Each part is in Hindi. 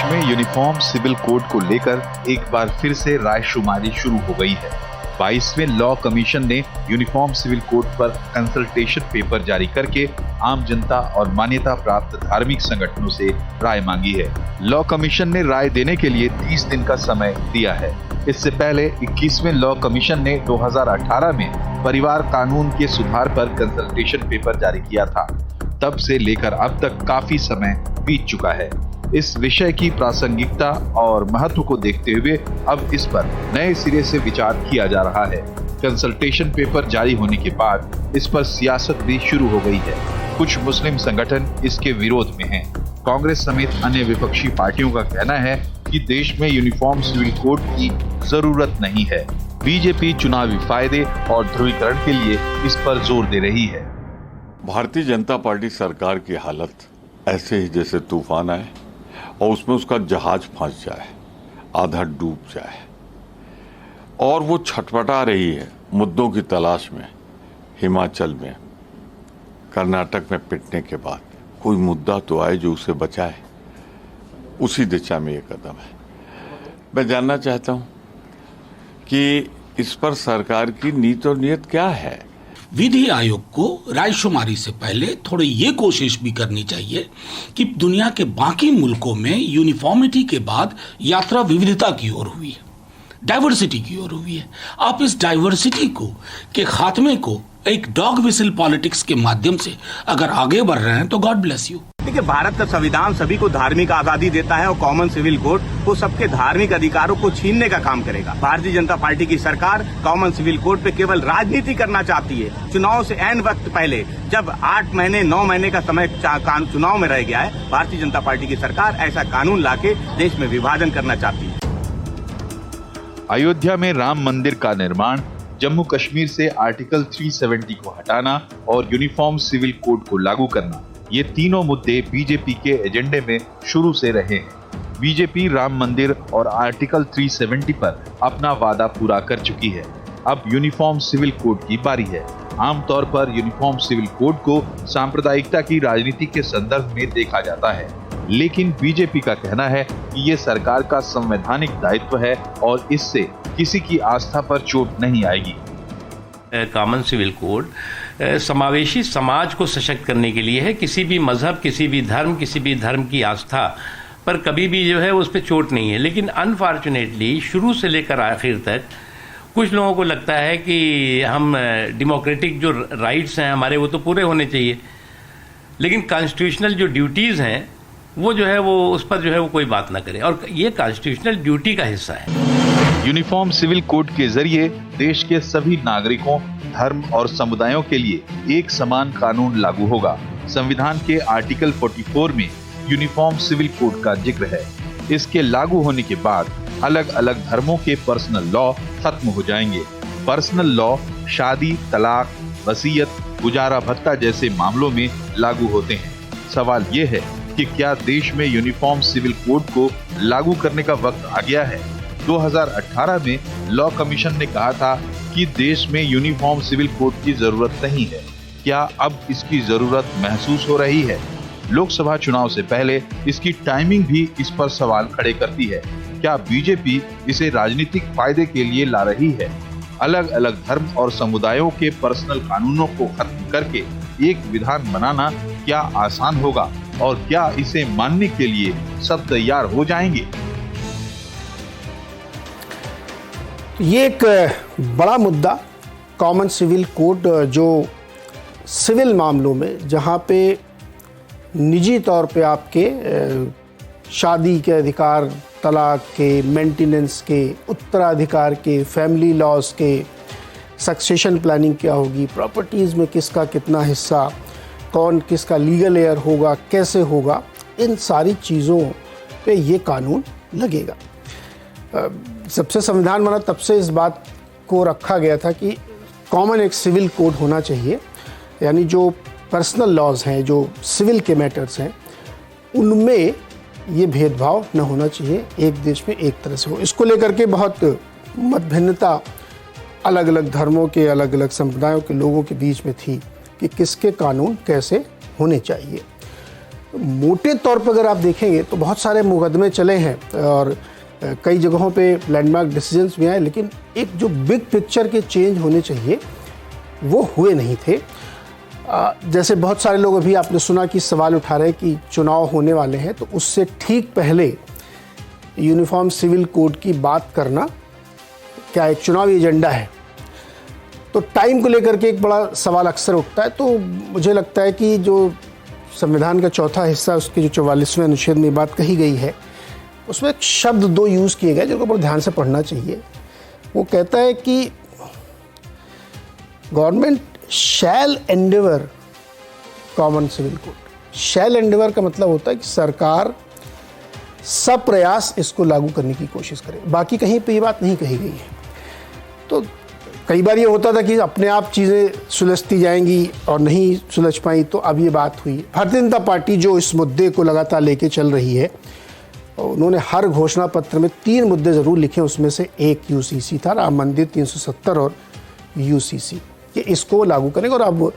में यूनिफॉर्म सिविल कोड को लेकर एक बार फिर से रायशुमारी शुरू हो गई है। 22वें लॉ कमीशन ने यूनिफॉर्म सिविल कोड पर कंसल्टेशन पेपर जारी करके आम जनता और मान्यता प्राप्त धार्मिक संगठनों से राय मांगी है। लॉ कमीशन ने राय देने के लिए 30 दिन का समय दिया है। इससे पहले 21वें लॉ कमीशन ने 2018 में परिवार कानून के सुधार पर कंसल्टेशन पेपर जारी किया था। तब से लेकर अब तक काफी समय बीत चुका है। इस विषय की प्रासंगिकता और महत्व को देखते हुए अब इस पर नए सिरे से विचार किया जा रहा है। कंसल्टेशन पेपर जारी होने के बाद इस पर सियासत भी शुरू हो गई है। कुछ मुस्लिम संगठन इसके विरोध में हैं। कांग्रेस समेत अन्य विपक्षी पार्टियों का कहना है कि देश में यूनिफॉर्म सिविल कोड की जरूरत नहीं है। बीजेपी चुनावी फायदे और ध्रुवीकरण के लिए इस पर जोर दे रही है। भारतीय जनता पार्टी सरकार की हालत ऐसे ही जैसे तूफान आए और उसमें उसका जहाज फंस जाए, आधा डूब जाए, और वो छटपटा रही है मुद्दों की तलाश में। हिमाचल में, कर्नाटक में पिटने के बाद कोई मुद्दा तो आए जो उसे बचाए। उसी दिशा में ये कदम है। मैं जानना चाहता हूं कि इस पर सरकार की नीति और नीयत क्या है। विधि आयोग को रायशुमारी से पहले थोड़ी ये कोशिश भी करनी चाहिए कि दुनिया के बाकी मुल्कों में यूनिफॉर्मिटी के बाद यात्रा विविधता की ओर हुई है, डाइवर्सिटी की ओर हुई है। आप इस डाइवर्सिटी को के खात्मे को एक डॉग विसिल पॉलिटिक्स के माध्यम से अगर आगे बढ़ रहे हैं तो गॉड ब्लेस यू। देखिए, भारत का संविधान सभी को धार्मिक आजादी देता है और कॉमन सिविल कोड वो सबके धार्मिक अधिकारों को छीनने का काम करेगा। भारतीय जनता पार्टी की सरकार कॉमन सिविल कोड पे केवल राजनीति करना चाहती है। चुनाव से एन वक्त पहले, जब 8 महीने 9 महीने का समय चुनाव में रह गया है, भारतीय जनता पार्टी की सरकार ऐसा कानून लाके देश में विभाजन करना चाहती है। अयोध्या में राम मंदिर का निर्माण, जम्मू कश्मीर से आर्टिकल 370 को हटाना और यूनिफॉर्म सिविल कोड को लागू करना, ये तीनों मुद्दे बीजेपी के एजेंडे में शुरू से रहे हैं। बीजेपी राम मंदिर और आर्टिकल 370 पर अपना वादा पूरा कर चुकी है। अब यूनिफॉर्म सिविल कोड की बारी है। आमतौर पर यूनिफॉर्म सिविल कोड को सांप्रदायिकता की राजनीति के संदर्भ में देखा जाता है, लेकिन बीजेपी का कहना है कि ये सरकार का संवैधानिक दायित्व है और इससे किसी की आस्था पर चोट नहीं आएगी। कॉमन सिविल कोड समावेशी समाज को सशक्त करने के लिए है। किसी भी मजहब, किसी भी धर्म, किसी भी धर्म की आस्था पर कभी भी जो है उस पर चोट नहीं है। लेकिन अनफॉर्चुनेटली शुरू से लेकर आखिर तक कुछ लोगों को लगता है कि हम डेमोक्रेटिक जो राइट्स हैं हमारे वो तो पूरे होने चाहिए, लेकिन कॉन्स्टिट्यूशनल जो ड्यूटीज़ हैं वो जो है वो उस पर जो है वो कोई बात ना करे, और ये कॉन्स्टिट्यूशनल ड्यूटी का हिस्सा है। यूनिफॉर्म सिविल कोड के जरिए देश के सभी नागरिकों, धर्म और समुदायों के लिए एक समान कानून लागू होगा। संविधान के आर्टिकल 44 में यूनिफॉर्म सिविल कोड का जिक्र है। इसके लागू होने के बाद अलग अलग धर्मों के पर्सनल लॉ खत्म हो जाएंगे। पर्सनल लॉ शादी, तलाक, वसीयत, गुजारा भत्ता जैसे मामलों में लागू होते हैं। सवाल ये है कि क्या देश में यूनिफॉर्म सिविल कोड को लागू करने का वक्त आ गया है? 2018 में लॉ कमीशन ने कहा था कि देश में यूनिफॉर्म सिविल कोड की जरूरत नहीं है। क्या अब इसकी जरूरत महसूस हो रही है? लोकसभा चुनाव से पहले इसकी टाइमिंग भी इस पर सवाल खड़े करती है। क्या बीजेपी इसे राजनीतिक फायदे के लिए ला रही है? अलग अलग धर्म और समुदायों के पर्सनल कानूनों को खत्म करके एक विधान बनाना क्या आसान होगा और क्या इसे मानने के लिए सब तैयार हो जाएंगे? ये एक बड़ा मुद्दा कॉमन सिविल कोड, जो सिविल मामलों में जहाँ पे निजी तौर पे आपके शादी के अधिकार, तलाक के, मेंटेनेंस के, उत्तराधिकार के, फैमिली लॉज के, सक्सेशन प्लानिंग क्या होगी, प्रॉपर्टीज़ में किसका कितना हिस्सा, कौन किसका लीगल एयर होगा, कैसे होगा, इन सारी चीज़ों पे ये कानून लगेगा। सबसे संविधान बना तब से इस बात को रखा गया था कि कॉमन एक सिविल कोड होना चाहिए, यानी जो पर्सनल लॉज हैं, जो सिविल के मैटर्स हैं, उनमें ये भेदभाव न होना चाहिए, एक देश में एक तरह से हो। इसको लेकर के बहुत मतभिन्नता अलग अलग धर्मों के, अलग अलग संप्रदायों के लोगों के बीच में थी कि किसके कानून कैसे होने चाहिए। मोटे तौर पर अगर आप देखेंगे तो बहुत सारे मुकदमे चले हैं और कई जगहों पे लैंडमार्क डिसीजंस भी आए, लेकिन एक जो बिग पिक्चर के चेंज होने चाहिए वो हुए नहीं थे। जैसे बहुत सारे लोग अभी आपने सुना कि सवाल उठा रहे हैं कि चुनाव होने वाले हैं, तो उससे ठीक पहले यूनिफॉर्म सिविल कोड की बात करना क्या एक चुनावी एजेंडा है? तो टाइम को लेकर के एक बड़ा सवाल अक्सर उठता है। तो मुझे लगता है कि जो संविधान का चौथा हिस्सा, उसके जो 44वें अनुच्छेद में बात कही गई है, उसमें एक शब्द दो यूज़ किए गए जिनको बहुत ध्यान से पढ़ना चाहिए। वो कहता है कि government shall endeavour common civil code. Shall endeavour का मतलब होता है कि सरकार सब प्रयास इसको लागू करने की कोशिश करे, बाकी कहीं पे ये बात नहीं कही गई है। तो कई बार ये होता था कि अपने आप चीज़ें सुलझती जाएंगी और नहीं सुलझ पाई, तो अब ये बात हुई। भारतीय जनता पार्टी जो इस मुद्दे को लगातार लेके चल रही है, उन्होंने हर घोषणा पत्र में 3 मुद्दे ज़रूर लिखे, उसमें से एक यूसीसी था, राम मंदिर 370 और यूसीसी, कि इसको लागू करेंगे। और अब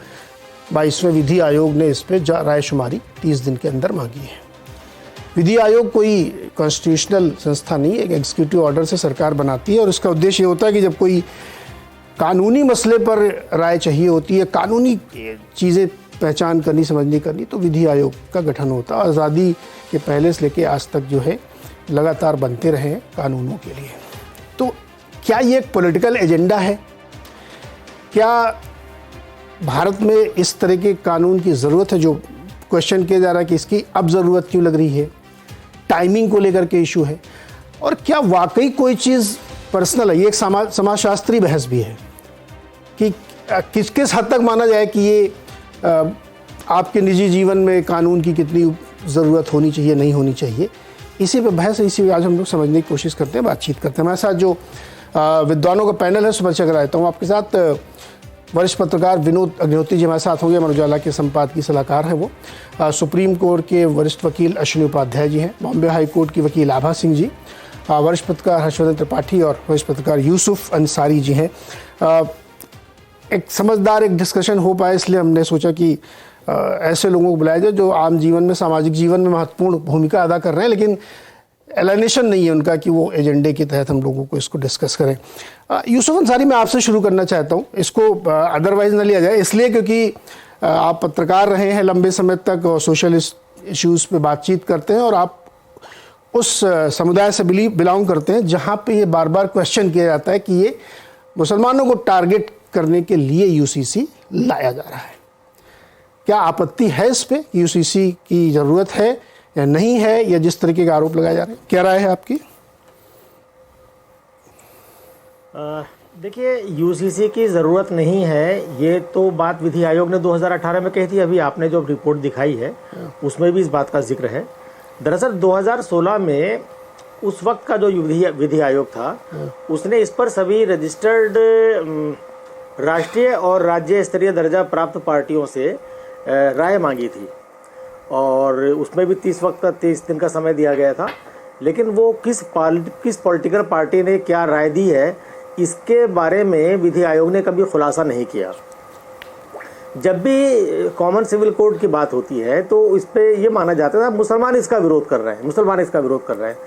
22वें विधि आयोग ने इस पर रायशुमारी 30 दिन के अंदर मांगी है। विधि आयोग कोई कॉन्स्टिट्यूशनल संस्था नहीं है, एक एग्जीक्यूटिव ऑर्डर से सरकार बनाती है और इसका उद्देश्य ये होता है कि जब कोई कानूनी मसले पर राय चाहिए होती है, कानूनी चीज़ें पहचान करनी, समझनी करनी, तो विधि आयोग का गठन होता है। आज़ादी के पहले से लेकर आज तक जो है लगातार बनते रहे हैं कानूनों के लिए। तो क्या ये एक पॉलिटिकल एजेंडा है? क्या भारत में इस तरह के कानून की ज़रूरत है? जो क्वेश्चन किया जा रहा है कि इसकी अब ज़रूरत क्यों लग रही है, टाइमिंग को लेकर के इशू है, और क्या वाकई कोई चीज़ पर्सनल है? ये एक समाजशास्त्री बहस भी है कि किस हद तक माना जाए कि ये आपके निजी जीवन में कानून की कितनी ज़रूरत होनी चाहिए, नहीं होनी चाहिए। इसी पे बहस, इसी पे आज हम लोग समझने की कोशिश करते हैं, बातचीत करते हैं। हमारे साथ जो विद्वानों का पैनल है, सुपर चक्र रहता हूँ। आपके साथ वरिष्ठ पत्रकार विनोद अग्निहोत्री जी हमारे साथ होंगे, अमर उजाला के संपादकीय सलाहकार हैं वो। सुप्रीम कोर्ट के वरिष्ठ वकील अश्विनी उपाध्याय जी हैं। बॉम्बे हाई कोर्ट की वकील आभा सिंह जी, वरिष्ठ पत्रकार हर्षवर्धन त्रिपाठी और वरिष्ठ पत्रकार यूसुफ अंसारी जी हैं। एक समझदार एक डिस्कशन हो पाए, इसलिए हमने सोचा कि ऐसे लोगों को बुलाया जाए जो आम जीवन में, सामाजिक जीवन में महत्वपूर्ण भूमिका अदा कर रहे हैं, लेकिन एलाइनेशन नहीं है उनका कि वो एजेंडे के तहत हम लोगों को इसको डिस्कस करें। यूसुफ अंसारी, मैं आपसे शुरू करना चाहता हूँ। इसको अदरवाइज न लिया जाए, इसलिए क्योंकि आप पत्रकार रहे हैं लंबे समय तक और सोशल इश्यूज़ पे बातचीत करते हैं, और आप उस समुदाय से बिलोंग करते हैं जहाँ पे ये बार बार क्वेश्चन किया जाता है कि ये मुसलमानों को टारगेट करने के लिए यूसीसी लाया जा रहा है। क्या आपत्ति है इस पे? यूसीसी की ज़रूरत है या नहीं है, या जिस तरीके के आरोप लगाए जा रहे हैं, क्या राय है आपकी? देखिए, यूसीसी की ज़रूरत नहीं है, ये तो बात विधि आयोग ने 2018 में कही थी। अभी आपने जो रिपोर्ट दिखाई है उसमें भी इस बात का जिक्र है। दरअसल 2016 में उस वक्त का जो विधि आयोग था, उसने इस पर सभी रजिस्टर्ड राष्ट्रीय और राज्य स्तरीय दर्जा प्राप्त पार्टियों से राय मांगी थी, और उसमें भी 30 दिन का समय दिया गया था। लेकिन वो किस पॉलिटिकल पार्टी ने क्या राय दी है, इसके बारे में विधि आयोग ने कभी खुलासा नहीं किया। जब भी कॉमन सिविल कोड की बात होती है तो इस पे ये माना जाता है मुसलमान इसका विरोध कर रहे हैं,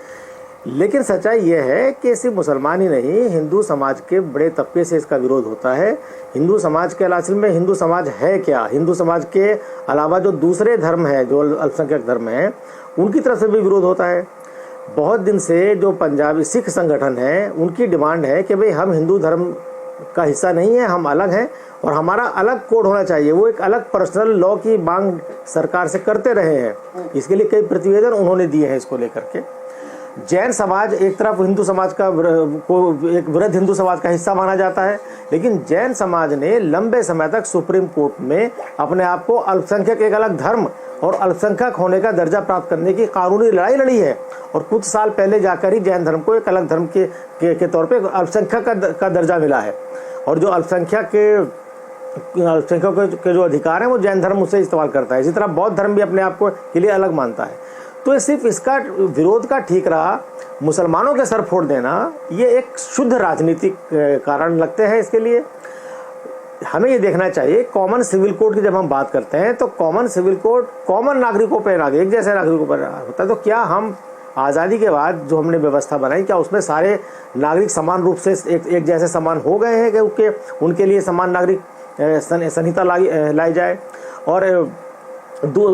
लेकिन सच्चाई ये है कि सिर्फ मुसलमान ही नहीं, हिंदू समाज के बड़े तबके से इसका विरोध होता है। हिंदू समाज के अलावा में हिंदू समाज है क्या, हिंदू समाज के अलावा जो दूसरे धर्म है, जो अल्पसंख्यक धर्म है, उनकी तरफ से भी विरोध होता है। बहुत दिन से जो पंजाबी सिख संगठन है, उनकी डिमांड है कि भाई हम हिंदू धर्म का हिस्सा नहीं है, हम अलग हैं और हमारा अलग कोड होना चाहिए। वो एक अलग पर्सनल लॉ की मांग सरकार से करते रहे हैं। इसके लिए कई प्रतिवेदन उन्होंने दिए हैं इसको लेकर के। जैन समाज एक तरफ हिंदू समाज का एक वृद्ध हिंदू समाज का हिस्सा माना जाता है, लेकिन जैन समाज ने लंबे समय तक सुप्रीम कोर्ट में अपने आप को अल्पसंख्यक एक अलग धर्म और अल्पसंख्यक होने का दर्जा प्राप्त करने की कानूनी लड़ाई लड़ी है, और कुछ साल पहले जाकर ही जैन धर्म को एक अलग धर्म के तौर पे अल्पसंख्यक का दर्जा मिला है। और जो अल्पसंख्यक के जो अधिकार हैं वो जैन धर्म उससे इस्तेमाल करता है। इसी तरह बौद्ध धर्म भी अपने आप को के लिए अलग मानता है। तो सिर्फ इसका विरोध का ठीक रहा, मुसलमानों के सर फोड़ देना, ये एक शुद्ध राजनीतिक कारण लगते हैं इसके लिए। हमें ये देखना चाहिए कॉमन सिविल कोड की जब हम बात करते हैं तो कॉमन सिविल कोड कॉमन नागरिकों पर एक जैसे नागरिकों पर होता है। तो क्या हम आज़ादी के बाद जो हमने व्यवस्था बनाई क्या उसमें सारे नागरिक समान रूप से एक जैसे समान हो गए हैं कि उनके लिए समान नागरिक संहिता लाई जाए? और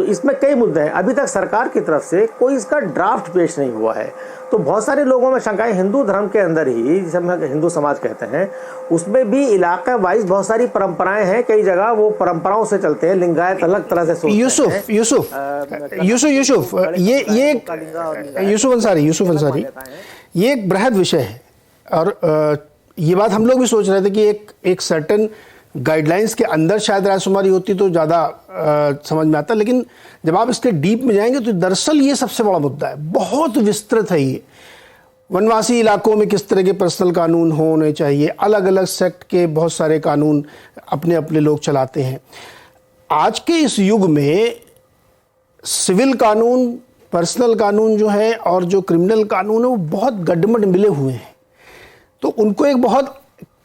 इसमें कई मुद्दे हैं, अभी तक सरकार की तरफ से कोई इसका ड्राफ्ट पेश नहीं हुआ है। तो बहुत सारे लोगों में शंकाएं, हिंदू धर्म के अंदर ही जिसे हम हिंदू समाज कहते हैं उसमें भी इलाका वाइज बहुत सारी परंपराएं हैं, कई जगह वो परंपराओं से चलते हैं, लिंगायत अलग तरह से सोचते हैं। यूसुफ अंसारी ये एक बृहद विषय है और ये बात हम लोग भी सोच रहे थे कि एक सर्टेन गाइडलाइंस के अंदर शायद रायशुमारी होती तो ज़्यादा समझ में आता, लेकिन जब आप इसके डीप में जाएंगे तो दरअसल ये सबसे बड़ा मुद्दा है, बहुत विस्तृत है ये। वनवासी इलाकों में किस तरह के पर्सनल कानून होने चाहिए, अलग अलग सेक्ट के बहुत सारे कानून अपने अपने लोग चलाते हैं। आज के इस युग में सिविल कानून, पर्सनल कानून जो है और जो क्रिमिनल कानून है वो बहुत गड्ढमड मिले हुए हैं। तो उनको एक बहुत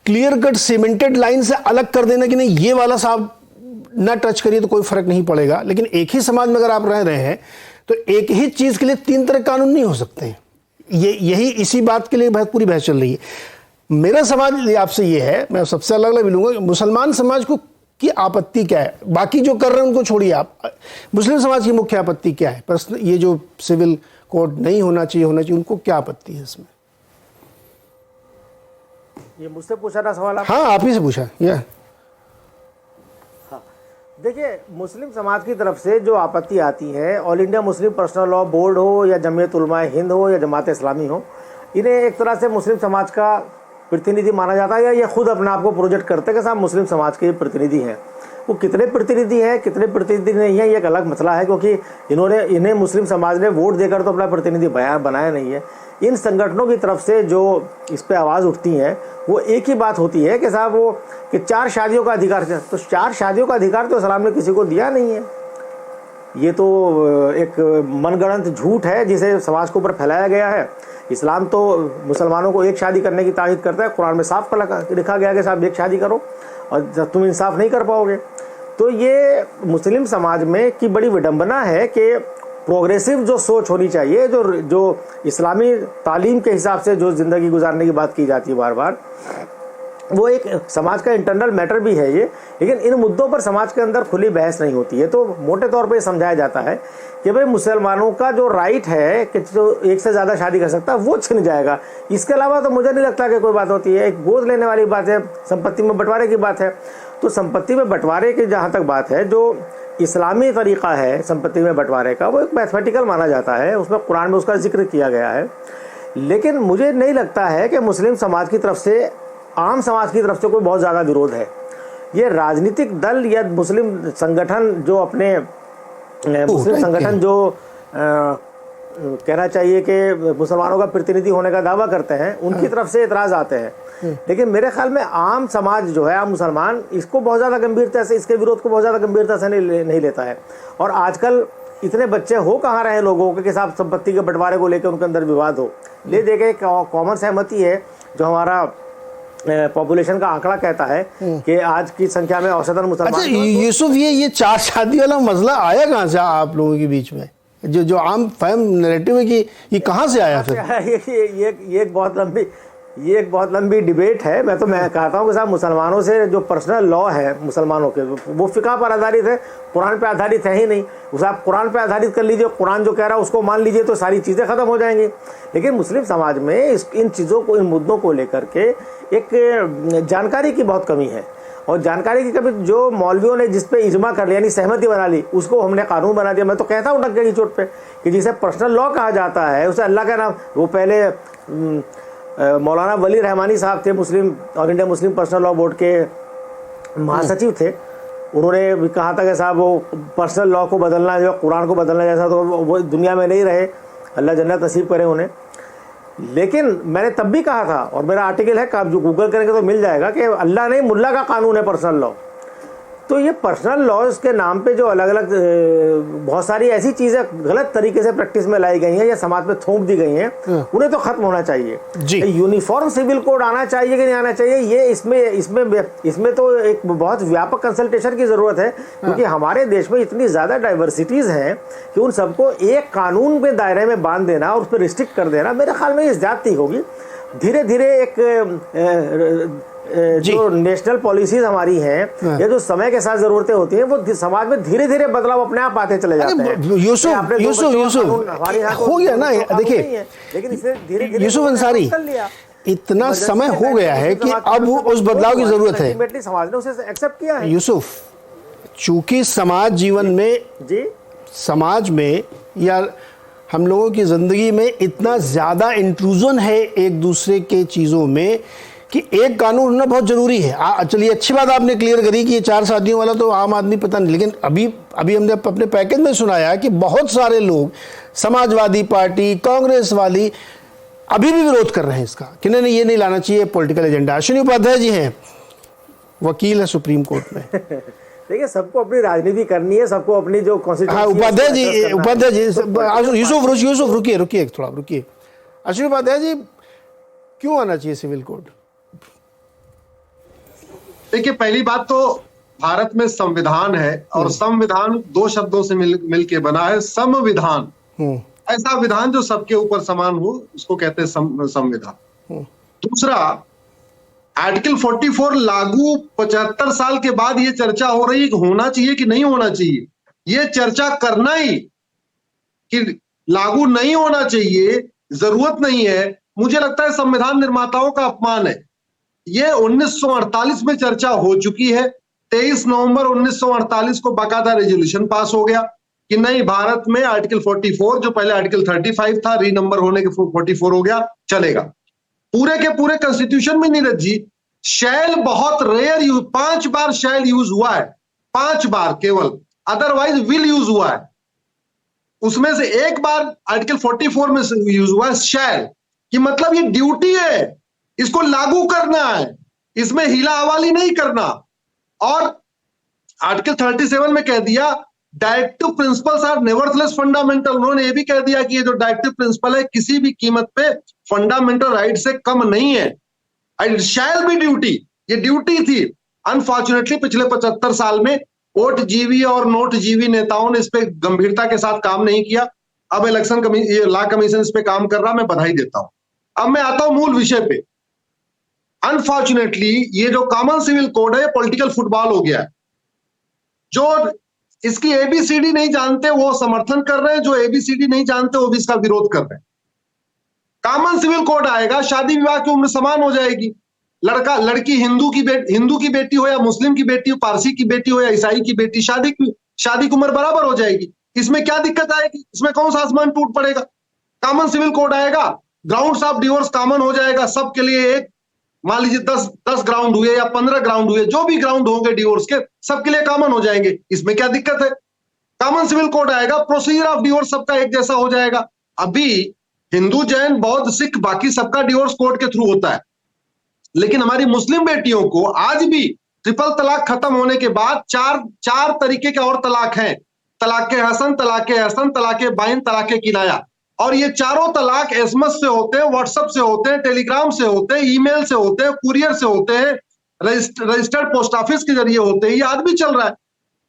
क्लियर कट सीमेंटेड लाइन से अलग कर देना कि नहीं ये वाला साहब ना टच करिए तो कोई फर्क नहीं पड़ेगा, लेकिन एक ही समाज में अगर आप रह रहे हैं तो एक ही चीज के लिए तीन तरह कानून नहीं हो सकते हैं। यही इसी बात के लिए पूरी बहस चल रही है। मेरा सवाल आपसे ये है, मैं सबसे अलग मिलूंगा, मुसलमान समाज को की आपत्ति क्या है? बाकी जो कर रहे हैं उनको छोड़िए, आप मुस्लिम समाज की मुख्य आपत्ति क्या है? ये जो सिविल कोड नहीं होना चाहिए उनको क्या आपत्ति है इसमें? ये मुझसे पूछा था सवाल आप? हाँ, आप ही से पूछा। हाँ, देखिए मुस्लिम समाज की तरफ से जो आपत्ति आती है, all India Muslim personal law board हो या जमीयत उलमा हिंद हो या जमात इस्लामी हो, इन्हें एक तरह से मुस्लिम समाज का प्रतिनिधि माना जाता है या ये खुद अपने आप को प्रोजेक्ट करते हैं कि साहब मुस्लिम समाज के प्रतिनिधि हैं। वो कितने प्रतिनिधि हैं कितने प्रतिनिधि नहीं है ये एक अलग मसला है, क्योंकि इन्हें मुस्लिम समाज ने वोट देकर तो अपना प्रतिनिधि बनाया नहीं है। इन संगठनों की तरफ से जो इस पे आवाज़ उठती है वो एक ही बात होती है कि साहब वो कि 4 शादियों का अधिकार है, तो 4 शादियों का अधिकार तो इस्लाम ने किसी को दिया नहीं है। ये तो एक मनगढ़ंत झूठ है जिसे समाज के ऊपर फैलाया गया है। इस्लाम तो मुसलमानों को एक शादी करने की ताकीद करता है, कुरान में साफ लिखा गया कि साहब एक शादी करो और तुम इंसाफ नहीं कर पाओगे। तो ये मुस्लिम समाज में की बड़ी विडंबना है कि प्रोग्रेसिव जो सोच होनी चाहिए, जो इस्लामी तालीम के हिसाब से जो ज़िंदगी गुजारने की बात की जाती है बार बार, वो एक समाज का इंटरनल मैटर भी है ये, लेकिन इन मुद्दों पर समाज के अंदर खुली बहस नहीं होती है। तो मोटे तौर पे समझाया जाता है कि भाई मुसलमानों का जो राइट है कि जो एक से ज़्यादा शादी कर सकता है वो छिन जाएगा। इसके अलावा तो मुझे नहीं लगता कि कोई बात होती है। एक गोद लेने वाली बात है, संपत्ति में बंटवारे की बात है। तो संपत्ति में बंटवारे की जहाँ तक बात है, जो इस्लामी तरीक़ा है संपत्ति में बंटवारे का, वो एक मैथमेटिकल माना जाता है, उसमें कुरान में उसका जिक्र किया गया है। लेकिन मुझे नहीं लगता है कि मुस्लिम समाज की तरफ से, आम समाज की तरफ से कोई बहुत ज़्यादा विरोध है। ये राजनीतिक दल या मुस्लिम संगठन जो अपने मुस्लिम संगठन जो कहना चाहिए कि मुसलमानों का प्रतिनिधि होने का दावा करते हैं, उनकी तरफ से एतराज़ आते हैं। लेकिन मेरे ख्याल में आम समाज जो है, आम मुसलमान इसको बहुत ज़्यादा गंभीरता से, इसके विरोध को बहुत ज़्यादा गंभीरता से नहीं लेता है। और आजकल इतने बच्चे हो कहाँ रहे लोगों के साथ संपत्ति के बंटवारे को लेकर उनके अंदर विवाद हो। ले दे के कॉमन सहमति है जो हमारा पॉपुलेशन का आंकड़ा कहता है कि आज की संख्या में औसतन मुसलमान। अच्छा यूसुफ, ये 4 शादी वाला मसला आया कहाँ से आप लोगों के बीच में? जो आम फहम नैरेटिव है कि ये कहाँ से आया फिर? ये एक बहुत लंबी डिबेट है। मैं कहता हूँ कि साहब मुसलमानों से जो पर्सनल लॉ है मुसलमानों के, वो फिक़ा पर आधारित है, कुरान पे आधारित है ही नहीं। उसे आप कुरान पे आधारित कर लीजिए, कुरान जो कह रहा है उसको मान लीजिए तो सारी चीज़ें ख़त्म हो जाएंगी। लेकिन मुस्लिम समाज में इन चीज़ों को, इन मुद्दों को लेकर के एक जानकारी की बहुत कमी है। और जानकारी की कभी जो मौलवियों ने जिस पे इजमा कर लिया, यानी सहमति बना ली, उसको हमने कानून बना दिया। मैं तो कहता हूँ डंके की चोट पे कि जिसे पर्सनल लॉ कहा जाता है उसे अल्लाह का नाम, वो पहले मौलाना वली रहमानी साहब थे, Muslim all India Muslim personal law board के महासचिव थे। उन्होंने भी कहा था कि साहब वो पर्सनल लॉ को बदलना जो कुरान को बदलना जैसा तो वो दुनिया में नहीं रहे, अल्लाह जन्नत नसीब करे उन्हें। लेकिन मैंने तब भी कहा था, और मेरा आर्टिकल है, जो गूगल करेंगे तो मिल जाएगा, कि अल्लाह नहीं मुल्ला का कानून है पर्सनल लॉ। तो ये पर्सनल लॉज के नाम पे जो अलग अलग बहुत सारी ऐसी चीजें गलत तरीके से प्रैक्टिस में लाई गई हैं या समाज में थोप दी गई हैं, उन्हें तो खत्म होना चाहिए जी। यूनिफॉर्म सिविल कोड आना चाहिए कि नहीं आना चाहिए, ये इसमें तो एक बहुत व्यापक कंसल्टेशन की जरूरत है, क्योंकि हमारे देश में इतनी ज्यादा डाइवर्सिटीज हैं कि उन सबको एक कानून के दायरे में बांध देना और उस पर रिस्ट्रिक्ट कर देना मेरे ख्याल में ये ज्यादती होगी। धीरे धीरे एक जो नेशनल पॉलिसीज हमारी हैं या जो समय के साथ जरूरतें होती हैं वो समाज में धीरे धीरे बदलाव अपने आप आते चले जाते हैं। यूसुफ हो गया ना, देखिए लेकिन इसे धीरे धीरे यूसुफ अंसारी इतना समय हो गया है कि अब उस बदलाव की जरूरत है। समाज ने उसे एक्सेप्ट किया है। यूसुफ, चूंकि समाज जीवन में जी समाज में या हम लोगों की जिंदगी में इतना ज्यादा इंट्रूजन है एक दूसरे के चीजों में कि एक कानून होना बहुत जरूरी है। चलिए, अच्छी बात आपने क्लियर करी कि ये 4 शादियों वाला तो आम आदमी पता नहीं, लेकिन अभी हमने अपने पैकेज में सुनाया कि बहुत सारे लोग, समाजवादी पार्टी, कांग्रेस वाली अभी भी विरोध कर रहे हैं इसका कि नहीं ये नहीं लाना चाहिए, पॉलिटिकल एजेंडा। अश्विनी उपाध्याय जी हैं, वकील है सुप्रीम कोर्ट में। देखिए, सबको अपनी राजनीति करनी है, सबको अपनी जो कॉन्स्टिट्यूशन। उपाध्याय जी यूसुफ रुकिए थोड़ा रुकिए। अश्विनी उपाध्याय जी, क्यों आना चाहिए सिविल कोड? देखिए, पहली बात तो भारत में संविधान है और संविधान 2 शब्दों से मिल के बना है, संविधान। ऐसा विधान जो सबके ऊपर समान हो उसको कहते हैं संविधान। दूसरा, आर्टिकल 44 लागू 75 साल के बाद ये चर्चा हो रही है कि होना चाहिए कि नहीं होना चाहिए। ये चर्चा करना ही कि लागू नहीं होना चाहिए, जरूरत नहीं है, मुझे लगता है संविधान निर्माताओं का अपमान है। ये 1948 में चर्चा हो चुकी है। 23 नवंबर 1948 को बाकायदा रेजोल्यूशन पास हो गया कि नहीं, भारत में आर्टिकल 44 जो पहले आर्टिकल 35 था, रीनंबर होने के 44 हो गया, चलेगा। पूरे के पूरे कॉन्स्टिट्यूशन में नीरज जी शैल बहुत रेयर 5 बार शैल यूज हुआ है, 5 बार केवल, अदरवाइज विल यूज हुआ है। उसमें से एक बार आर्टिकल 44 में यूज हुआ है शैल, कि मतलब ये ड्यूटी है, इसको लागू करना है, इसमें हीला हवाली नहीं करना। और आर्टिकल 37 में कह दिया directive principles are nevertheless fundamental. उन्होंने ये भी कह दिया कि ये जो डायरेक्टिव प्रिंसिपल है किसी भी कीमत पे फंडामेंटल राइट से कम नहीं है। एंड शैल बी ड्यूटी, ये ड्यूटी थी। अनफॉर्चुनेटली पिछले 75 साल में वोट जीवी और नोट जीवी नेताओं ने इस पे गंभीरता के साथ काम नहीं किया। अब इलेक्शन लॉ कमीशन इस पे काम कर रहा, मैं बधाई देता हूं। अब मैं आता हूं मूल विषय पे। अनफॉर्चुनेटली ये जो कॉमन सिविल कोड है पॉलिटिकल फुटबॉल हो गया है। जो इसकी एबीसीडी नहीं जानते वो समर्थन कर रहे हैं, जो एबीसीडी नहीं जानते वो भी इसका विरोध कर रहे हैं। कॉमन सिविल कोड आएगा, शादी विवाह की उम्र समान हो जाएगी। लड़का लड़की हिंदू की बेटी हो या मुस्लिम की बेटी हो, पारसी की बेटी हो या ईसाई की बेटी, शादी की उम्र बराबर हो जाएगी। इसमें क्या दिक्कत आएगी? इसमें कौन सा आसमान टूट पड़ेगा? कॉमन सिविल कोड आएगा, ग्राउंड्स ऑफ डिवोर्स कॉमन हो जाएगा सबके लिए। एक मान लीजिए 10 ग्राउंड हुए या 15 ग्राउंड हुए, जो भी ग्राउंड होंगे डिवोर्स के सबके लिए कॉमन हो जाएंगे। इसमें क्या दिक्कत है? कॉमन सिविल कोड आएगा, प्रोसीजर ऑफ डिवोर्स सबका एक जैसा हो जाएगा। अभी हिंदू, जैन, बौद्ध, सिख बाकी सबका डिवोर्स कोर्ट के थ्रू होता है, लेकिन हमारी मुस्लिम बेटियों को आज भी ट्रिपल तलाक खत्म होने के बाद चार तरीके के और तलाक हैं। तलाक हसन, तलाक हसन, तलाक बाइन, तलाक किनाया। और ये चारों तलाक एसएमएस से होते हैं, व्हाट्सएप से होते हैं, टेलीग्राम से होते हैं, ईमेल से होते हैं, कुरियर से होते हैं, रजिस्टर्ड पोस्ट ऑफिस के जरिए होते हैं। ये आज भी चल रहा है।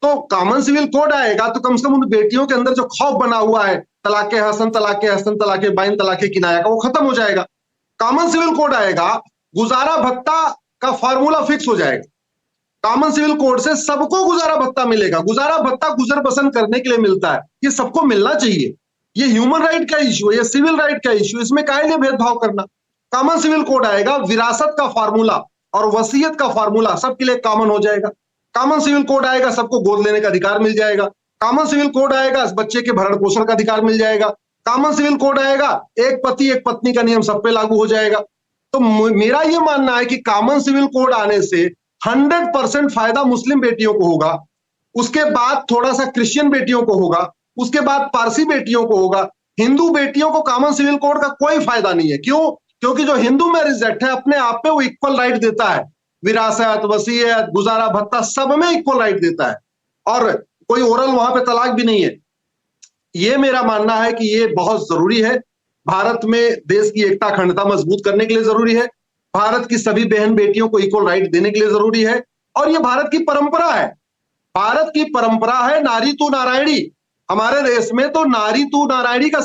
तो कॉमन सिविल कोड आएगा तो कम से कम उन बेटियों के अंदर जो खौफ बना हुआ है तलाक हसन, तलाक बाइन, तलाक किनाया का, वो खत्म हो जाएगा। कॉमन सिविल कोड आएगा, गुजारा भत्ता का फार्मूला फिक्स हो जाएगा। कॉमन सिविल कोड से सबको गुजारा भत्ता मिलेगा। गुजारा भत्ता गुजर बसर करने के लिए मिलता है, ये सबको मिलना चाहिए। ये ह्यूमन राइट का इश्यू है, ये सिविल राइट का इश्यू, इसमें काहे लिए भेदभाव करना। कॉमन सिविल कोड आएगा, विरासत का फार्मूला और वसीयत का फार्मूला सबके लिए कॉमन हो जाएगा। कॉमन सिविल कोड आएगा, सबको गोद लेने का अधिकार मिल जाएगा। कॉमन सिविल कोड आएगा, बच्चे के भरण पोषण का अधिकार मिल जाएगा। कॉमन सिविल कोड आएगा, एक पति एक पत्नी का नियम सब पे लागू हो जाएगा। तो मेरा यह मानना है कि कॉमन सिविल कोड आने से 100% फायदा मुस्लिम बेटियों को होगा, उसके बाद थोड़ा सा क्रिश्चियन बेटियों को होगा, उसके बाद पारसी बेटियों को होगा। हिंदू बेटियों को कॉमन सिविल कोड का कोई फायदा नहीं है। क्यों? क्योंकि जो हिंदू मैरिज एक्ट है अपने आप में वो इक्वल राइट देता है। विरासत, वसीयत, गुजारा भत्ता सब में इक्वल राइट देता है, और कोई ओरल वहां पे तलाक भी नहीं है। ये मेरा मानना है कि ये बहुत जरूरी है, भारत में देश की एकता अखंडता मजबूत करने के लिए जरूरी है, भारत की सभी बहन बेटियों को इक्वल राइट देने के लिए जरूरी है, और ये भारत की परंपरा है। भारत की परंपरा है नारी तू नारायणी। हमारे देश में तो नारी तू नारायणी का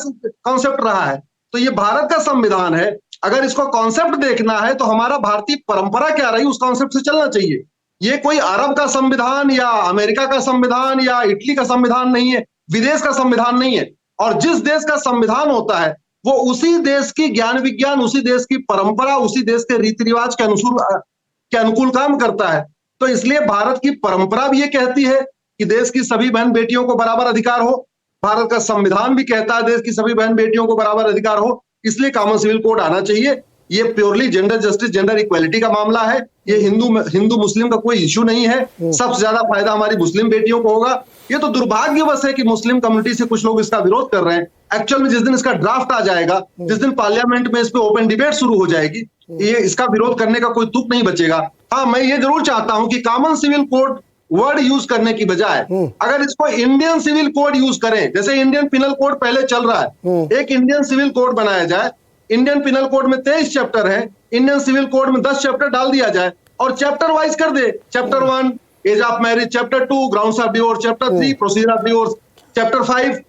कॉन्सेप्ट रहा है, तो ये भारत का संविधान है। अगर इसको कॉन्सेप्ट देखना है तो हमारा भारतीय परंपरा क्या रही उस कॉन्सेप्ट से चलना चाहिए। ये कोई अरब का संविधान या अमेरिका का संविधान या इटली का संविधान नहीं है, विदेश का संविधान नहीं है। और जिस देश का संविधान होता है वो उसी देश की ज्ञान विज्ञान, उसी देश की परंपरा, उसी देश के रीति रिवाज के अनुकूल काम करता है। तो इसलिए भारत की परंपरा भी ये कहती है कि देश की सभी बहन बेटियों को बराबर अधिकार हो, भारत का संविधान भी कहता है देश की सभी बहन बेटियों को बराबर अधिकार हो, इसलिए कॉमन सिविल कोड आना चाहिए। ये purely gender justice, gender equality का मामला है। ये हिंदू मुस्लिम का कोई इश्यू नहीं है। सबसे ज्यादा फायदा हमारी मुस्लिम बेटियों को होगा। ये तो दुर्भाग्यवश है कि मुस्लिम कम्युनिटी से कुछ लोग इसका विरोध कर रहे हैं। एक्चुअल में जिस दिन इसका ड्राफ्ट आ जाएगा, जिस दिन पार्लियामेंट में इस पे ओपन डिबेट शुरू हो जाएगी, ये इसका विरोध करने का कोई तुक नहीं बचेगा। हाँ, मैं ये जरूर चाहता हूं कि common civil code word use करने की बजाय अगर इसको इंडियन सिविल कोड यूज करें, जैसे इंडियन पिनल कोड पहले चल रहा है, एक इंडियन सिविल कोड बनाया जाए। इंडियन पिनल कोड में 23 चैप्टर है, इंडियन सिविल कोड में 10 चैप्टर डाल दिया जाए और चैप्टर वाइज कर दे। Chapter 1 age of marriage, chapter 2 grounds of divorce, chapter 3 procedure of divorce, chapter 5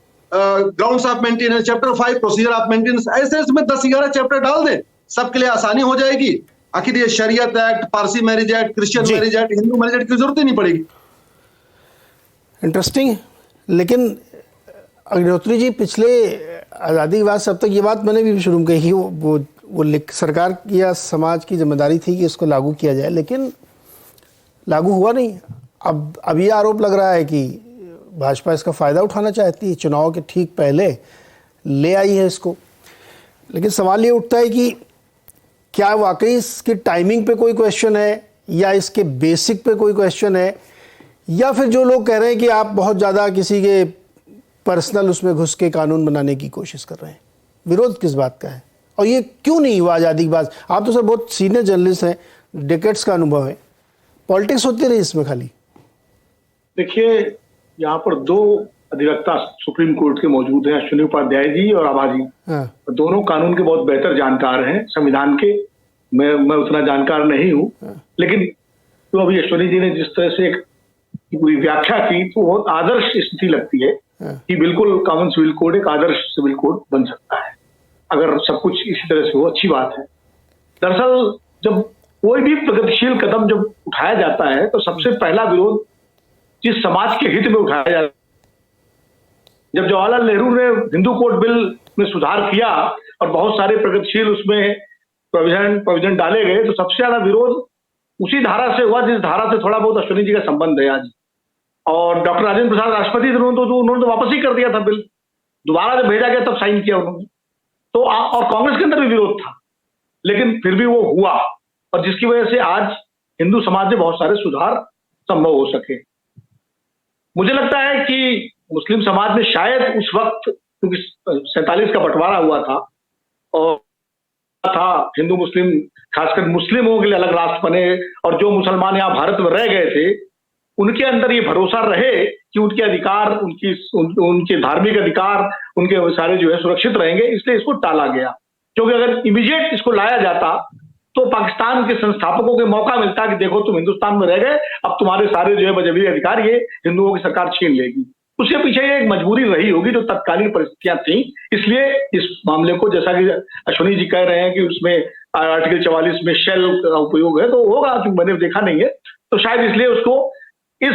grounds of maintenance, chapter 5 procedure of maintenance. ऐसे इसमें 10-11 चैप्टर डाल दे, सबके लिए आसानी हो जाएगी। आखिर ये शरीयत act, Parsi marriage act, Christian marriage act, Hindu marriage act की जरूरत ही नहीं पड़ेगी। इंटरेस्टिंग। लेकिन अग्निहोत्री जी, पिछले आज़ादी के बाद सब तक ये बात मैंने भी शुरू कही, वो सरकार की या समाज की जिम्मेदारी थी कि इसको लागू किया जाए, लेकिन लागू हुआ नहीं। अब ये आरोप लग रहा है कि भाजपा इसका फ़ायदा उठाना चाहती है, चुनाव के ठीक पहले ले आई है इसको। लेकिन सवाल ये उठता है कि क्या वाकई इसकी टाइमिंग पे कोई क्वेश्चन है, या इसके बेसिक पे कोई क्वेश्चन है, या फिर जो लोग कह रहे हैं कि आप बहुत ज़्यादा किसी के पर्सनल उसमें घुस के कानून बनाने की कोशिश कर रहे हैं। विरोध किस बात का है और ये क्यों नहीं हुआ आज़ादी के बाद? आप तो सर बहुत सीनियर जर्नलिस्ट हैं, डेकेड्स का अनुभव है, पॉलिटिक्स होती रही इसमें खाली। देखिए, यहाँ पर 2 अधिवक्ता सुप्रीम कोर्ट के मौजूद हैं, अश्विनी उपाध्याय जी और आभा जी। दोनों कानून के बहुत बेहतर जानकार हैं, संविधान के। मैं उतना जानकार नहीं हूँ, लेकिन तो अभी अश्विनी जी ने जिस तरह से एक पूरी व्याख्या की तो बहुत आदर्श स्थिति लगती है कि बिल्कुल कॉमन सिविल कोड एक आदर्श सिविल कोड बन सकता है अगर सब कुछ इसी तरह से हो। अच्छी बात है। दरअसल जब कोई भी प्रगतिशील कदम जब उठाया जाता है तो सबसे पहला विरोध जिस समाज के हित में उठाया जाता है। जब जवाहरलाल नेहरू ने हिंदू कोड बिल में सुधार किया और बहुत सारे प्रगतिशील उसमें प्रोविजन डाले गए, तो सबसे ज्यादा विरोध उसी धारा से हुआ जिस धारा से थोड़ा बहुत अश्विनी जी का संबंध है आज। और डॉक्टर राजेंद्र प्रसाद राष्ट्रपति थे, उन्होंने तो वापस ही कर दिया था बिल, दोबारा जब भेजा गया तब साइन किया उन्होंने। तो और कांग्रेस के अंदर भी विरोध था, लेकिन फिर भी वो हुआ, और जिसकी वजह से आज हिंदू समाज में बहुत सारे सुधार संभव हो सके। मुझे लगता है कि मुस्लिम समाज में शायद उस वक्त, क्योंकि 47 का बंटवारा हुआ था और हिंदू मुस्लिम, खासकर मुस्लिमों के लिए अलग राष्ट्र बने, और जो मुसलमान यहाँ भारत में रह गए थे उनके अंदर ये भरोसा रहे कि उनके अधिकार, उनके धार्मिक अधिकार, उनके सारे जो है सुरक्षित रहेंगे, इसलिए इसको टाला गया। क्योंकि अगर इमीडिएट इसको लाया जाता तो पाकिस्तान के संस्थापकों को मौका मिलता कि देखो तुम हिंदुस्तान में रह गए, अब तुम्हारे सारे जो है मजहबी अधिकार ये हिंदुओं की सरकार छीन लेगी। उसके पीछे ये एक मजबूरी रही होगी जो तत्कालीन परिस्थितियां थी। इसलिए इस मामले को, जैसा कि अश्विनी जी कह रहे हैं कि उसमें आर्टिकल 44 में शेल का उपयोग है, तो होगा, मैंने देखा नहीं है, तो शायद इसलिए उसको इस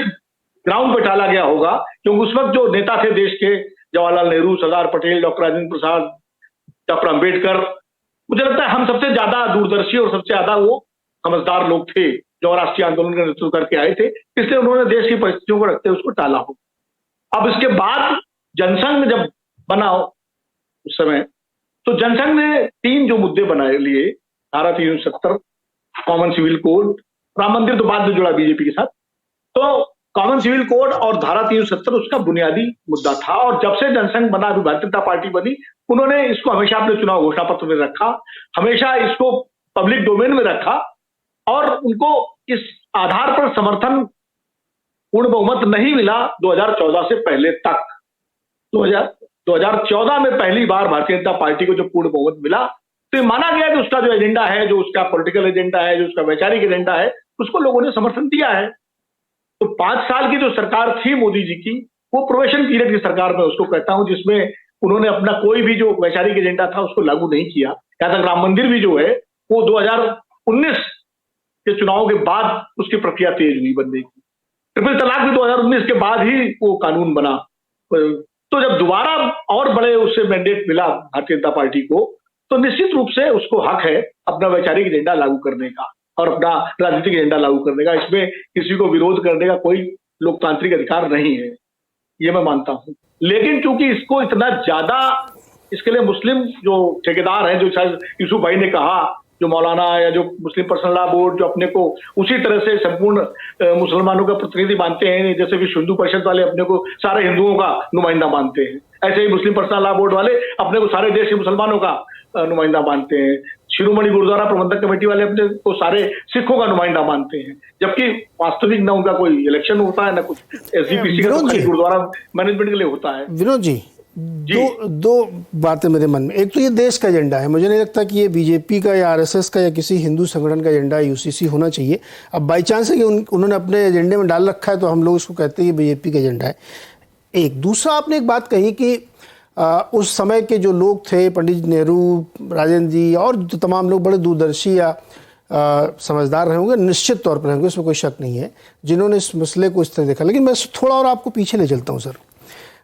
ग्राउंड पर टाला गया होगा। क्योंकि उस वक्त जो नेता थे देश के, जवाहरलाल नेहरू, सरदार पटेल, डॉक्टर राजेंद्र प्रसाद, डॉक्टर अम्बेडकर, मुझे लगता है हम सबसे ज्यादा दूरदर्शी और सबसे ज्यादा वो समझदार लोग थे जो राष्ट्रीय आंदोलन का नेतृत्व करके आए थे, इसलिए उन्होंने देश की परिस्थितियों को रखते हुए उसको टाला हो। अब इसके बाद जनसंघ जब बना उस समय, तो जनसंघ ने 3 जो मुद्दे बनाए लिए, धारा 370, कॉमन सिविल कोड, राम मंदिर तो बाद में जुड़ा बीजेपी के साथ, तो कॉमन सिविल कोड और धारा 370 उसका बुनियादी मुद्दा था। और जब से जनसंघ बना, अभी भारतीय जनता पार्टी बनी, उन्होंने इसको हमेशा अपने चुनाव घोषणा पत्र में रखा, हमेशा इसको पब्लिक डोमेन में रखा, और उनको इस आधार पर समर्थन पूर्ण बहुमत नहीं मिला 2014 से पहले तक। 2014 में पहली बार भारतीय जनता पार्टी को जो पूर्ण बहुमत मिला तो ये माना गया कि उसका जो एजेंडा है, जो उसका पॉलिटिकल एजेंडा है, जो उसका वैचारिक एजेंडा है, उसको लोगों ने समर्थन दिया है। तो 5 साल की जो सरकार थी मोदी जी की, वो प्रोबेशन पीरियड की सरकार मैं उसको कहता हूं, जिसमें उन्होंने अपना कोई भी जो वैचारिक एजेंडा था उसको लागू नहीं किया। यहां तक राम मंदिर भी जो है वो 2019 के चुनाव के बाद उसकी प्रक्रिया तेज हुई बनने की। ट्रिपल तलाक भी 2019 के बाद ही वो कानून बना। तो जब दोबारा और बड़े उससे मैंडेट मिला भारतीय जनता पार्टी को, तो निश्चित रूप से उसको हक है अपना वैचारिक एजेंडा लागू करने का और अपना राजनीतिक एजेंडा लागू करने का। इसमें किसी को विरोध करने का कोई लोकतांत्रिक अधिकार नहीं है, ये मैं मानता हूं। लेकिन क्योंकि इसको इतना ज्यादा, इसके लिए मुस्लिम जो ठेकेदार हैं, जो शायद यूसुफ भाई ने कहा, जो मौलाना या जो मुस्लिम पर्सनल लॉ बोर्ड जो अपने को उसी तरह से संपूर्ण मुसलमानों का प्रतिनिधि मानते हैं, जैसे विश्व हिंदू परिषद वाले अपने को सारे हिंदुओं का नुमाइंदा मानते हैं, ऐसे ही मुस्लिम पर्सनल लॉ बोर्ड वाले अपने को सारे देश के मुसलमानों का नुमाइंदा मानते हैं। शिरोमणि गुरुद्वारा प्रबंधक कमेटी वाले अपने को सारे सिखों का नुमाइंदा मानते हैं, जबकि वास्तविक ना उनका कोई इलेक्शन होता है, ना कुछ एसजीपीसी का गुरुद्वारा मैनेजमेंट के लिए होता है। विनोद जी, दो बातें मेरे मन में। एक तो ये देश का एजेंडा है, मुझे नहीं लगता कि ये बीजेपी का या आरएसएस का या किसी हिंदू संगठन का एजेंडा यूसीसी होना चाहिए। अब बाई चांस है कि उन्होंने अपने एजेंडे में डाल रखा है तो हम लोग उसको कहते हैं ये बीजेपी का एजेंडा है। एक दूसरा, आपने एक बात कही कि उस समय के जो लोग थे, पंडित नेहरू, राजेंद्र जी और जो तमाम लोग बड़े दूरदर्शी या समझदार रहे होंगे, निश्चित तौर पर रहेंगे, इसमें कोई शक नहीं है, जिन्होंने इस मसले को इस तरह देखा। लेकिन मैं थोड़ा और आपको पीछे ले चलता हूँ सर।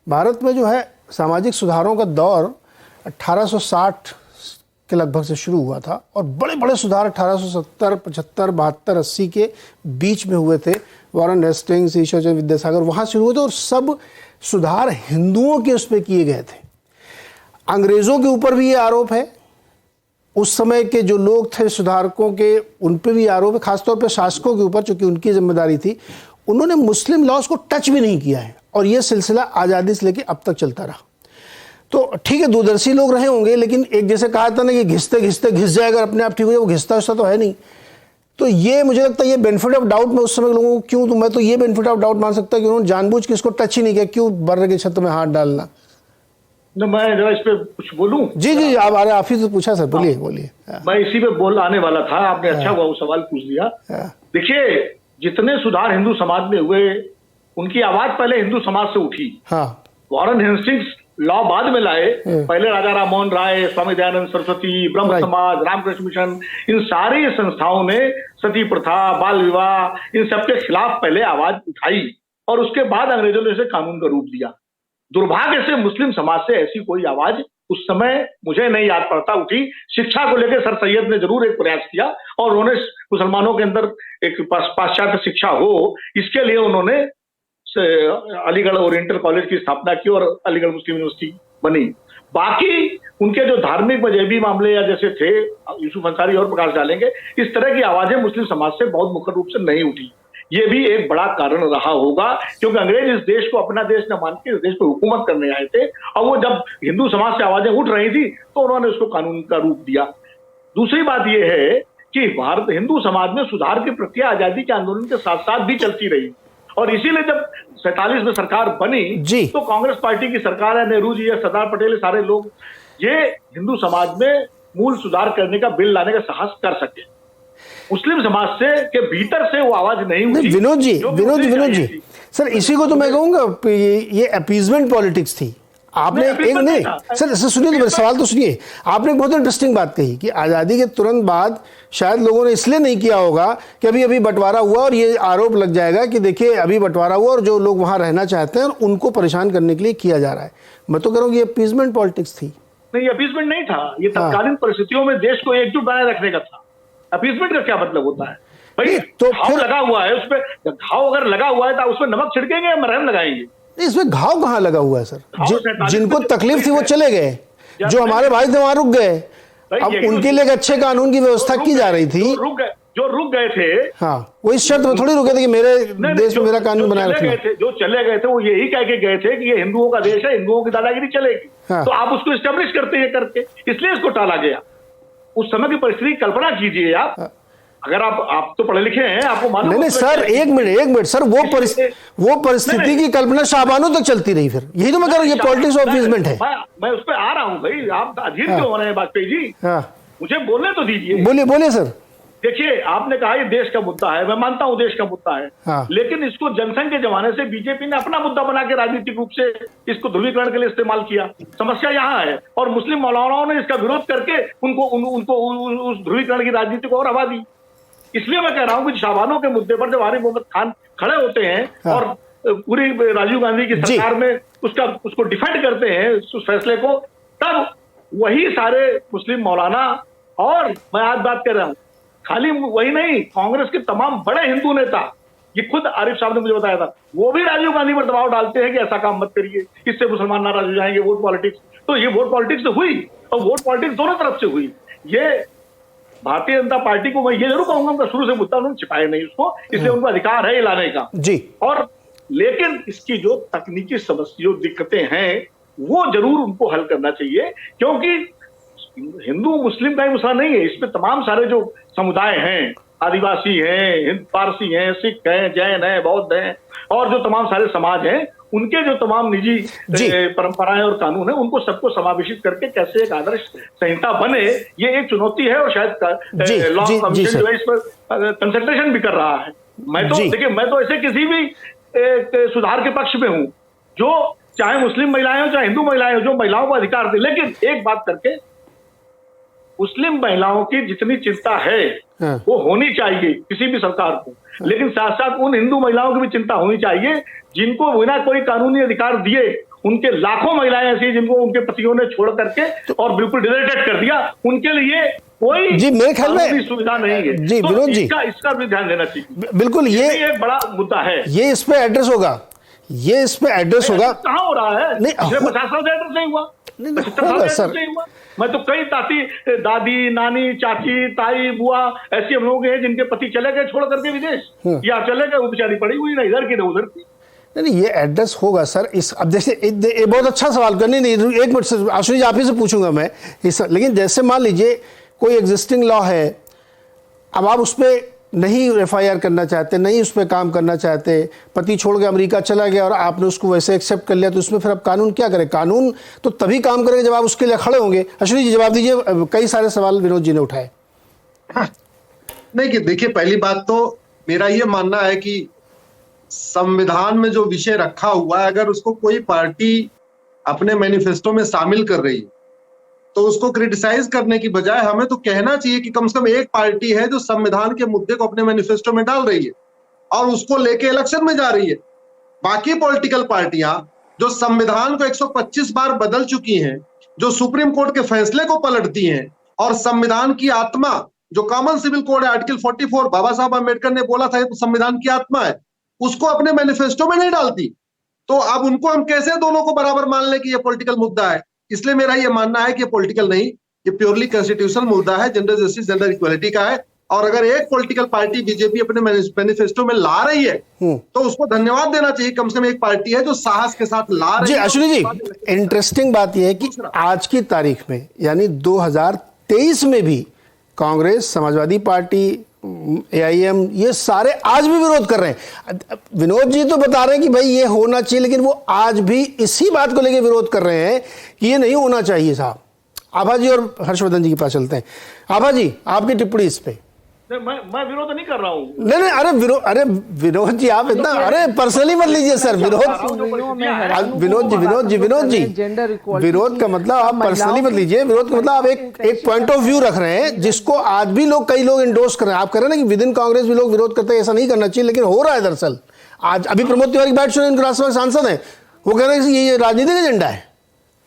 भारत में जो है सामाजिक सुधारों का दौर 1860 के लगभग से शुरू हुआ था और बड़े बड़े सुधार 1870, 75, 72, 80 के बीच में हुए थे। वॉरेन हेस्टिंग्स, ईश्वर चंद्र विद्यासागर वहाँ शुरू हुए थे और सब सुधार हिंदुओं के उस पर किए गए थे। अंग्रेज़ों के ऊपर भी ये आरोप है, उस समय के जो लोग थे सुधारकों के, उन पर भी आरोप है, खासतौर पर शासकों के ऊपर, चूँकि उनकी जिम्मेदारी थी। उन्होंने मुस्लिम लॉज को टच भी नहीं किया है और ये सिलसिला आज़ादी से लेकर अब तक चलता रहा। तो ठीक है, दूरदर्शी लोग रहे होंगे, लेकिन एक जैसे कहा था ना कि घिसते घिसते घिस जाएगा अपने आप ठीक हो जाए, वो घिसता वैसा तो है नहीं। तो ये मुझे लगता है ये बेनिफिट ऑफ डाउट में उस समय लोगों को क्यों, तो मैं तो ये बेनिफिट ऑफ डाउट मान सकता है कि उन्होंने जानबूझ के इसको टच ही नहीं किया, क्यों बर्र के छत में हाथ डालना। मैं जरा इस पे कुछ बोलूं? जी आप ही तो पूछा सर, बोलिए। मैं इसी पे आने वाला था, आपने अच्छा हुआ वो सवाल पूछ दिया। देखिए, जितने सुधार हिंदू समाज में हुए उनकी आवाज पहले हिंदू समाज से उठी। वॉरेन हेस्टिंग्स लॉ बाद में लाए, पहले राजा राम मोहन राय, स्वामी दयानंद सरस्वती, ब्रह्म समाज, रामकृष्ण मिशन, इन सारी संस्थाओं ने सती प्रथा, बाल विवाह, इन सबके खिलाफ पहले आवाज उठाई और उसके बाद अंग्रेजों ने इसे कानून का रूप दिया। दुर्भाग्य से मुस्लिम समाज से ऐसी कोई आवाज उस समय मुझे नहीं याद पड़ता उठी। शिक्षा को लेकर सर सैयद ने जरूर एक प्रयास किया और उन्होंने मुसलमानों के अंदर एक पाश्चात्य शिक्षा हो, इसके लिए उन्होंने अलीगढ़ ओरिएंटल कॉलेज की स्थापना की और अलीगढ़ मुस्लिम यूनिवर्सिटी बनी। बाकी उनके जो धार्मिक मजहबी मामले या जैसे थे, यूसुफ अंसारी और प्रकाश डालेंगे, इस तरह की आवाजें मुस्लिम समाज से बहुत मुख्य रूप से नहीं उठी। ये भी एक बड़ा कारण रहा होगा, क्योंकि अंग्रेज इस देश को अपना देश न मान के इस देश पर हुकूमत करने आए थे और वो जब हिंदू समाज से आवाजें उठ रही थी तो उन्होंने उसको कानून का रूप दिया। दूसरी बात यह है कि भारत हिंदू समाज में सुधार की प्रक्रिया आजादी के आंदोलन के साथ साथ भी चलती रही और इसीलिए जब 47 में सरकार बनी तो कांग्रेस पार्टी की सरकार है, नेहरू जी या सरदार पटेल, सारे लोग ये हिंदू समाज में मूल सुधार करने का बिल लाने का साहस कर सके। मुस्लिम समाज से के भीतर से वो आवाज नहीं उठी। विनोद जी सर, इसी को तो मैं कहूंगा ये अपीजमेंट पॉलिटिक्स थी। आपने एक नहीं सर सुनिए, तो सवाल तो सुनिए। आपने एक बहुत इंटरेस्टिंग बात कही कि आज़ादी के तुरंत बाद शायद लोगों ने इसलिए नहीं किया होगा कि अभी बंटवारा हुआ और ये आरोप लग जाएगा कि देखिए अभी बंटवारा हुआ और जो लोग वहां रहना चाहते हैं उनको परेशान करने के लिए किया जा रहा है। मैं तो कह रहा हूँ ये अपीजमेंट पॉलिटिक्स थी। नहीं, ये अपीजमेंट नहीं था, ये तत्कालीन परिस्थितियों में देश को एकजुट बनाए रखने का था। अपीजमेंट का क्या मतलब होता है भाई? तो घाव लगा हुआ है, उसपे घाव अगर लगा हुआ है तो उसमें नमक छिड़केंगे या मरहम लगाएंगे? इसमें घाव कहाँ लगा हुआ है सर? जिनको तकलीफ थी वो चले गए, जो हमारे भाई थे वहां रुक गए। अब उनके लिए एक अच्छे कानून की व्यवस्था की जा रही थी। जो रुक गए थे, हाँ, वो इस शर्त में थोड़ी रुके थे कि मेरे देश में मेरा कानून बनाए रखना। जो चले गए थे वो यही कह के गए थे कि ये हिंदुओं का देश है, हिंदुओं की दादागिरी चलेगी। तो आप उसको एस्टेब्लिश करते हैं करके, इसलिए इसको टाला गया। उस समय की परिस्थिति की कल्पना कीजिए आप अगर आप तो पढ़े लिखे हैं, आपको मालूम। नहीं सर, एक मिनट सर, वो परिस्थिति की कल्पना शाबानों तक चलती रही, फिर यही तो मैं कह रहा हूँ, ये पॉलिटिक्स ऑफ अपीसमेंट है। मैं उस पर आ रहा हूँ भाई, आप अधीर क्यों हो रहे हैं वाजपेयी जी? मुझे बोलने तो दीजिए। बोलिए सर। देखिए, आपने कहा ये देश का मुद्दा है, मैं मानता हूं देश का मुद्दा है, लेकिन इसको जनसंघ के जमाने से बीजेपी ने अपना मुद्दा बना के राजनीतिक रूप से इसको ध्रुवीकरण के लिए इस्तेमाल किया। समस्या यहाँ है, और मुस्लिम मौलानाओं ने इसका विरोध करके उनको उस ध्रुवीकरण की राजनीति को और हवा दी। इसलिए मैं कह रहा हूं कि शाबानों के मुद्दे पर जब आरिफ मोहम्मद खान खड़े होते हैं और पूरी राजीव गांधी की सरकार में उसको डिफेंड करते हैं उस फैसले को, तब वही सारे मुस्लिम मौलाना, और मैं आज बात कर रहा हूं, खाली वही नहीं, कांग्रेस के तमाम बड़े हिंदू नेता, ये खुद आरिफ साहब ने मुझे बताया था, वो भी राजीव गांधी पर दबाव डालते हैं कि ऐसा काम मत करिए, इससे मुसलमान नाराज हो जाएंगे, वोट पॉलिटिक्स। तो ये वोट पॉलिटिक्स तो हुई, और वोट पॉलिटिक्स दोनों तरफ से हुई। ये भारतीय जनता पार्टी को मैं ये जरूर कहूंगा, उनका शुरू से मुद्दा उन्होंने छिपाया नहीं उसको, इसलिए उनका अधिकार है लाने का जी। और लेकिन इसकी जो तकनीकी समस्या, जो दिक्कतें हैं, वो जरूर उनको हल करना चाहिए, क्योंकि हिंदू मुस्लिम का ही मसला नहीं है, इसमें तमाम सारे जो समुदाय हैं, आदिवासी हैं, पारसी हैं, सिख हैं, जैन हैं, बौद्ध हैं, और जो तमाम सारे समाज हैं, उनके जो तमाम निजी परंपराएं और कानून हैं, उनको सबको समावेशित करके कैसे एक आदर्श संहिता बने, ये एक चुनौती है। और शायद लॉ कमीशन जो है इस पर कंसल्टेशन भी कर रहा है। मैं तो देखिए, मैं तो ऐसे किसी भी सुधार के पक्ष में हूं, जो चाहे मुस्लिम महिलाएं हो चाहे हिंदू महिलाएं हो, जो महिलाओं को अधिकार दे। लेकिन एक बात करके, मुस्लिम महिलाओं की जितनी चिंता है वो होनी चाहिए किसी भी सरकार को, लेकिन साथ साथ उन हिंदू महिलाओं की भी चिंता होनी चाहिए जिनको बिना कोई कानूनी अधिकार दिए, उनके लाखों महिलाएं ऐसी जिनको उनके पतियों ने छोड़ करके और बिल्कुल डिजर्टेड कर दिया, उनके लिए कोई जी मेरे ख्याल में सुविधा नहीं है। जी तो विनोद जी, इसका भी ध्यान देना चाहिए। बिल्कुल, ये एक बड़ा मुद्दा है, ये इस पे एड्रेस होगा, ये इस पे एड्रेस होगा। कहाँ हो रहा है? नहीं, 50 साल से एड्रेस नहीं हुआ, 75 साल से हुआ। मैं तो कई दादी, नानी, चाची, ताई, बुआ ऐसी हम लोग हैं जिनके पति चले गए छोड़ करके विदेश, या चले गए, वो बेचारी पड़ी हुई ना इधर की ना उधर की। नहीं, ये एड्रेस होगा सर। इस अब देखिए, बहुत अच्छा सवाल करने, नहीं एक मिनट आशुष जी आप ही से पूछूंगा मैं इस, लेकिन जैसे मान लीजिए कोई एग्जिस्टिंग लॉ है, अब आप उस पर नहीं FIR करना चाहते, नहीं उस पर काम करना चाहते, पति छोड़ के अमेरिका चला गया और आपने उसको वैसे एक्सेप्ट कर लिया, तो उसमें फिर अब कानून क्या करे? कानून तो तभी काम करेगा जब आप उसके लिए खड़े होंगे। अश्विनी जी जवाब दीजिए, कई सारे सवाल विनोद जी ने उठाए। नहीं कि देखिए, पहली बात तो मेरा ये मानना है कि संविधान में जो विषय रखा हुआ है, अगर उसको कोई पार्टी अपने मैनिफेस्टो में शामिल कर रही है तो उसको क्रिटिसाइज करने की बजाय हमें तो कहना चाहिए कि कम से कम एक पार्टी है जो संविधान के मुद्दे को अपने मैनिफेस्टो में डाल रही है और उसको लेके इलेक्शन में जा रही है। बाकी पॉलिटिकल पार्टियां जो संविधान को 125 बार बदल चुकी हैं, जो सुप्रीम कोर्ट के फैसले को पलटती हैं और संविधान की आत्मा जो कॉमन सिविल कोड है आर्टिकल 44, बाबा साहब अम्बेडकर ने बोला था तो संविधान की आत्मा है, उसको अपने मैनिफेस्टो में नहीं डालती, तो अब उनको हम कैसे दोनों को बराबर मान लें कि ये पॉलिटिकल मुद्दा है? इसलिए मेरा ये मानना है कि पॉलिटिकल नहीं, ये प्योरली कॉन्स्टिट्यूशनल मुद्दा है, जेंडर जस्टिस, जेंडर इक्वालिटी का है। और अगर एक पॉलिटिकल पार्टी बीजेपी अपने मैनिफेस्टो में ला रही है तो उसको धन्यवाद देना चाहिए। कम से कम एक पार्टी है जो साहस के साथ ला रही है। जी अश्विनी जी, इंटरेस्टिंग बात यह है कि आज की तारीख में यानी 2023 में भी कांग्रेस, समाजवादी पार्टी, AIM, ये सारे आज भी विरोध कर रहे हैं। विनोद जी तो बता रहे हैं कि भाई ये होना चाहिए, लेकिन वो आज भी इसी बात को लेकर विरोध कर रहे हैं कि ये नहीं होना चाहिए। साहब आभा जी और हर्षवर्धन जी के पास चलते हैं। आभा जी, आपकी टिप्पणी इस पे। मैं विरोध नहीं कर रहा हूँ। नहीं, अरे विनोद जी आप इतना, अरे पर्सनली मत लीजिए सर। विनोद जी विरोध का मतलब आप पर्सनली मत लीजिए। विरोध का मतलब आप एक पॉइंट ऑफ व्यू रख रहे हैं जिसको आज भी कई लोग इंडोर्स कर रहे हैं। आप कह रहे हैं ना कि विद इन कांग्रेस भी लोग विरोध करते हैं, ऐसा नहीं करना चाहिए, लेकिन हो रहा है। दरअसल आज अभी प्रमोद तिवारी की बात सुने, उनके राज्यसभा सांसद हैं, वो कह रहे हैं कि ये राजनीतिक एजेंडा है।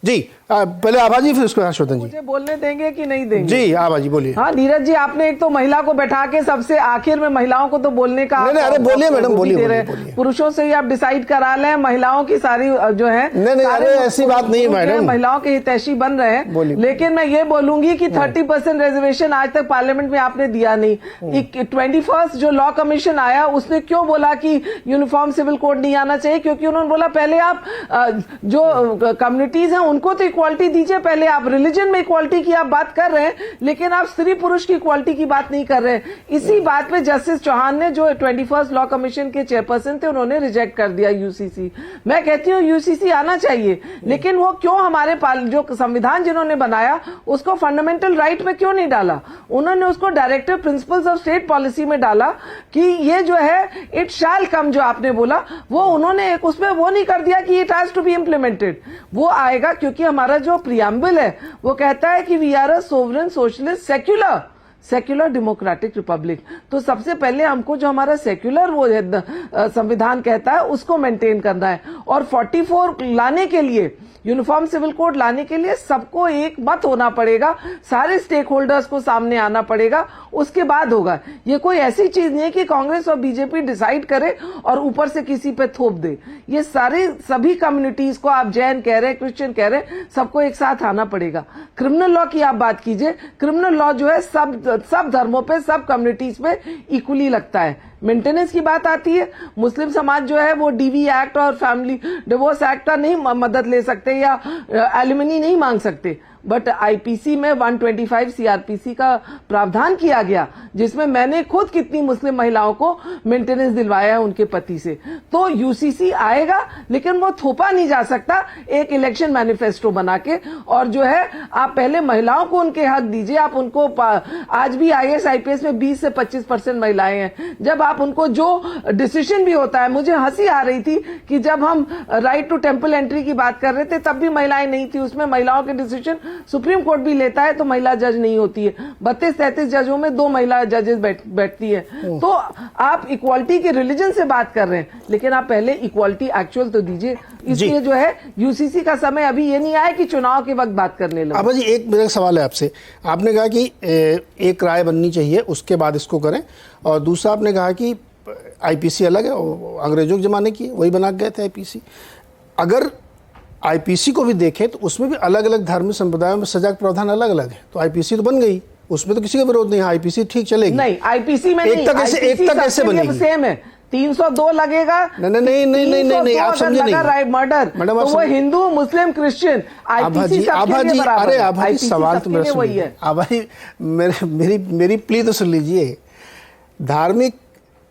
जी पहले आभा जी, फिर उसको हर्षवर्धन जी। मुझे बोलने देंगे कि नहीं देंगे? जी आभा जी बोलिए। हाँ नीरज जी, आपने एक तो महिला को बैठा के सबसे आखिर में महिलाओं को तो बोलने का, नहीं, अरे बोलिए मैडम, बोलिए। पुरुषों से ही आप डिसाइड करा लें, महिलाओं की सारी जो है, नहीं, अरे ऐसी बात नहीं है मैडम, महिलाओं के हितैषी बन रहे हैं। लेकिन मैं ये बोलूंगी कि 30% रिजर्वेशन आज तक पार्लियामेंट में आपने दिया नहीं। 21 जो लॉ कमीशन आया उसने क्यों बोला कि यूनिफॉर्म सिविल कोड नहीं आना चाहिए? क्योंकि उन्होंने बोला पहले आप जो कम्युनिटीज हैं उनको तो इक्वालिटी दीजिए पहले। आप रिलीजन में इक्वालिटी की आप बात कर रहे हैं, लेकिन आप स्त्री पुरुष की इक्वालिटी की बात नहीं कर रहे हैं। इसी बात पे जस्टिस चौहान ने, जो 21st लॉ कमीशन के चेयरपर्सन थे, उन्होंने रिजेक्ट कर दिया यूसीसी। मैं कहती हूँ यूसीसी आना चाहिए, लेकिन वो क्यों हमारे जो संविधान जिन्होंने बनाया उसको फंडामेंटल राइट में क्यों नहीं डाला? उन्होंने उसको directive principles of state policy में डाला कि ये जो है इट शैल कम, जो आपने बोला वो उन्होंने उसमें वो नहीं कर दिया कि it has to be implemented. वो आएगा क्योंकि हमारा जो प्रियम्बल है वो कहता है कि we are a sovereign socialist secular democratic republic. तो सबसे पहले हमको जो हमारा सेक्युलर वो संविधान कहता है उसको मेंटेन करना है। और 44 लाने के लिए, यूनिफॉर्म सिविल कोड लाने के लिए सबको एक मत होना पड़ेगा, सारे स्टेक होल्डर्स को सामने आना पड़ेगा, उसके बाद होगा। ये कोई ऐसी चीज नहीं है कि कांग्रेस और बीजेपी डिसाइड करे और ऊपर से किसी पे थोप दे। ये सभी कम्युनिटीज को, आप जैन कह रहे हैं, क्रिश्चियन कह रहे हैं, सबको एक साथ आना पड़ेगा। क्रिमिनल लॉ की आप बात कीजिए, क्रिमिनल लॉ जो है सब धर्मों पे, सब कम्युनिटीज पे इक्वली लगता है। मेंटेनेंस की बात आती है, मुस्लिम समाज जो है वो डीवी एक्ट और फैमिली डिवोर्स एक्ट का नहीं मदद ले सकते या एलिमनी नहीं मांग सकते, बट आईपीसी में 125 सीआरपीसी का प्रावधान किया गया, जिसमें मैंने खुद कितनी मुस्लिम महिलाओं को मेंटेनेंस दिलवाया है उनके पति से। तो यूसीसी आएगा, लेकिन वो थोपा नहीं जा सकता एक इलेक्शन मैनिफेस्टो बना के। और जो है आप पहले महिलाओं को उनके हक दीजिए। आप उनको, आज भी आईएएस आईपीएस में 20 से 25% महिलाएं हैं। जब आप उनको, जो डिसीजन भी होता है, मुझे हंसी आ रही थी कि जब हम राइट टू टेम्पल एंट्री की बात कर रहे थे तब भी महिलाएं नहीं थी, उसमें महिलाओं के डिसीजन सुप्रीम कोर्ट भी लेता है तो महिला जज नहीं होती है। 32-33 जजों में 2 महिला जजेस बैठती है। तो आप इक्वालिटी की रिलीजन से बात कर रहे हैं, लेकिन आप पहले इक्वालिटी एक्चुअल तो दीजिए। इसलिए जो है यूसीसी का समय अभी ये नहीं आया कि चुनाव के वक्त बात करने लगे। अब जी एक मेरा सवाल है आपसे, आपने कहा कि एक राय बननी चाहिए उसके बाद इसको करें, और दूसरा आपने कहा कि आईपीसी अलग है, अंग्रेजों के जमाने की वही बना गए थे आईपीसी। अगर आईपीसी को भी देखें तो उसमें भी अलग अलग धार्मिक संप्रदायों में सजा का प्रावधान अलग अलग है, तो आईपीसी तो बन गई, उसमें तो किसी का विरोध नहीं है, आईपीसी ठीक चलेगी। नहीं, आईपीसी में एकता कैसे बनेगी? सेम है, 302 लगेगा। नहीं, आप समझे नहीं। मर्डर तो वो हिंदू, मुस्लिम, क्रिश्चियन, आईपीसी सबके लिए बराबर है। अरे सवाल तो मेरा वही है। आभाजी, मेरी प्ली तो सुन लीजिए। धार्मिक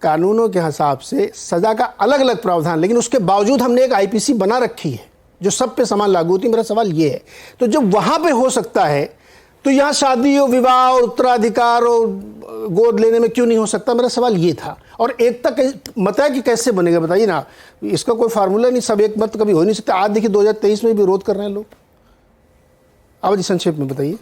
कानूनों के हिसाब से सजा का अलग अलग प्रावधान, लेकिन उसके बावजूद हमने एक आईपीसी बना रखी है जो सब पे समान लागू होती है। मेरा सवाल ये है, तो जब वहां पे हो सकता है तो यहाँ शादी और विवाह और उत्तराधिकार और गोद लेने में क्यों नहीं हो सकता? मेरा सवाल ये था। और एकता मत है कि कैसे बनेगा, बताइए ना। इसका कोई फार्मूला नहीं, सब एक मत कभी हो नहीं सकता। आज देखिए 2023 में भी विरोध कर रहे हैं लोग। अब जी संक्षेप में बताइए।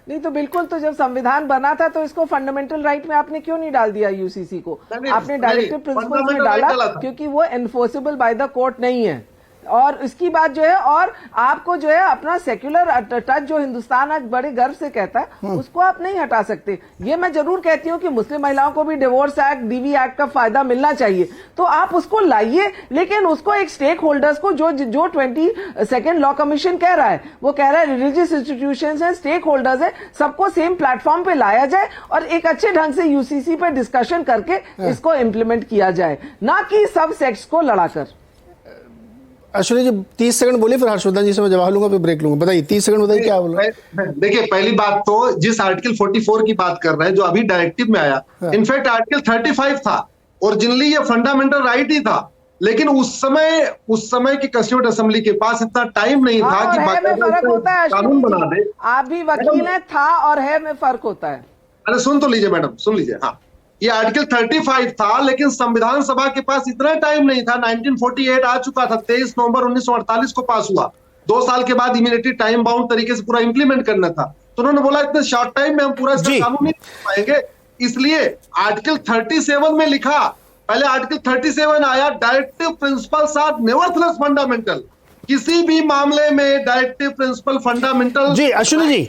नहीं तो बिल्कुल, तो जब संविधान बना था तो इसको फंडामेंटल राइट में आपने क्यों नहीं डाल दिया यूसीसी को? आपने डायरेक्टिव प्रिंसिपल्स में डाला क्योंकि वो एनफोर्सेबल बाय द कोर्ट नहीं है। और इसकी बात जो है, और आपको जो है अपना सेक्युलर टच जो हिंदुस्तान आज बड़े गर्व से कहता है उसको आप नहीं हटा सकते। ये मैं जरूर कहती हूँ कि मुस्लिम महिलाओं को भी डिवोर्स एक्ट, डीवी एक्ट का फायदा मिलना चाहिए, तो आप उसको लाइए, लेकिन उसको एक स्टेक होल्डर्स को, जो 22nd लॉ कमीशन कह रहा है, वो कह रहा है रिलीजियस इंस्टीट्यूशंस है, स्टेक होल्डर्स है, सबको सेम प्लेटफॉर्म पे लाया जाए और एक अच्छे ढंग से यूसीसी पे डिस्कशन करके इसको इम्प्लीमेंट किया जाए, ना कि सब सेक्स को लड़ाकर। अश्विनी जी 30 सेकंड बोलिए, फिर हर्षवर्धन जी से मैं जवाब लूंगा, फिर ब्रेक लूंगा। बताइए 30 सेकंड बताइए क्या बोल रहे हैं। देखिए, पहली बात तो जिस आर्टिकल 44 की बात कर रहे हैं जो अभी डायरेक्टिव में आया, इनफैक्ट आर्टिकल 35 था, ओरिजिनली ये फंडामेंटल राइट ही था, लेकिन उस समय की कंस्टिट्यूएंट असेंबली के पास इतना टाइम नहीं था कि कानून बना दे। आप भी वकील हैं, था और है में फर्क होता है। अरे सुन तो लीजिए मैडम, सुन लीजिए। हाँ, ये आर्टिकल 35 था, लेकिन संविधान सभा के पास इतना टाइम नहीं था। 1948 आ चुका था, 23 नवंबर 1948 को पास हुआ। 2 साल के बाद इमीडिएटली टाइम बाउंड तरीके से पूरा इंप्लीमेंट करना था, तो उन्होंने बोला इतने शॉर्ट टाइम में हम पूरा इसका कानून नहीं कर पाएंगे, इसलिए आर्टिकल 37 में लिखा। पहले आर्टिकल 37 आया, directive principles are nevertheless fundamental. किसी भी मामले में डायरेक्टिव प्रिंसिपल फंडामेंटल जी। अश्विनी जी,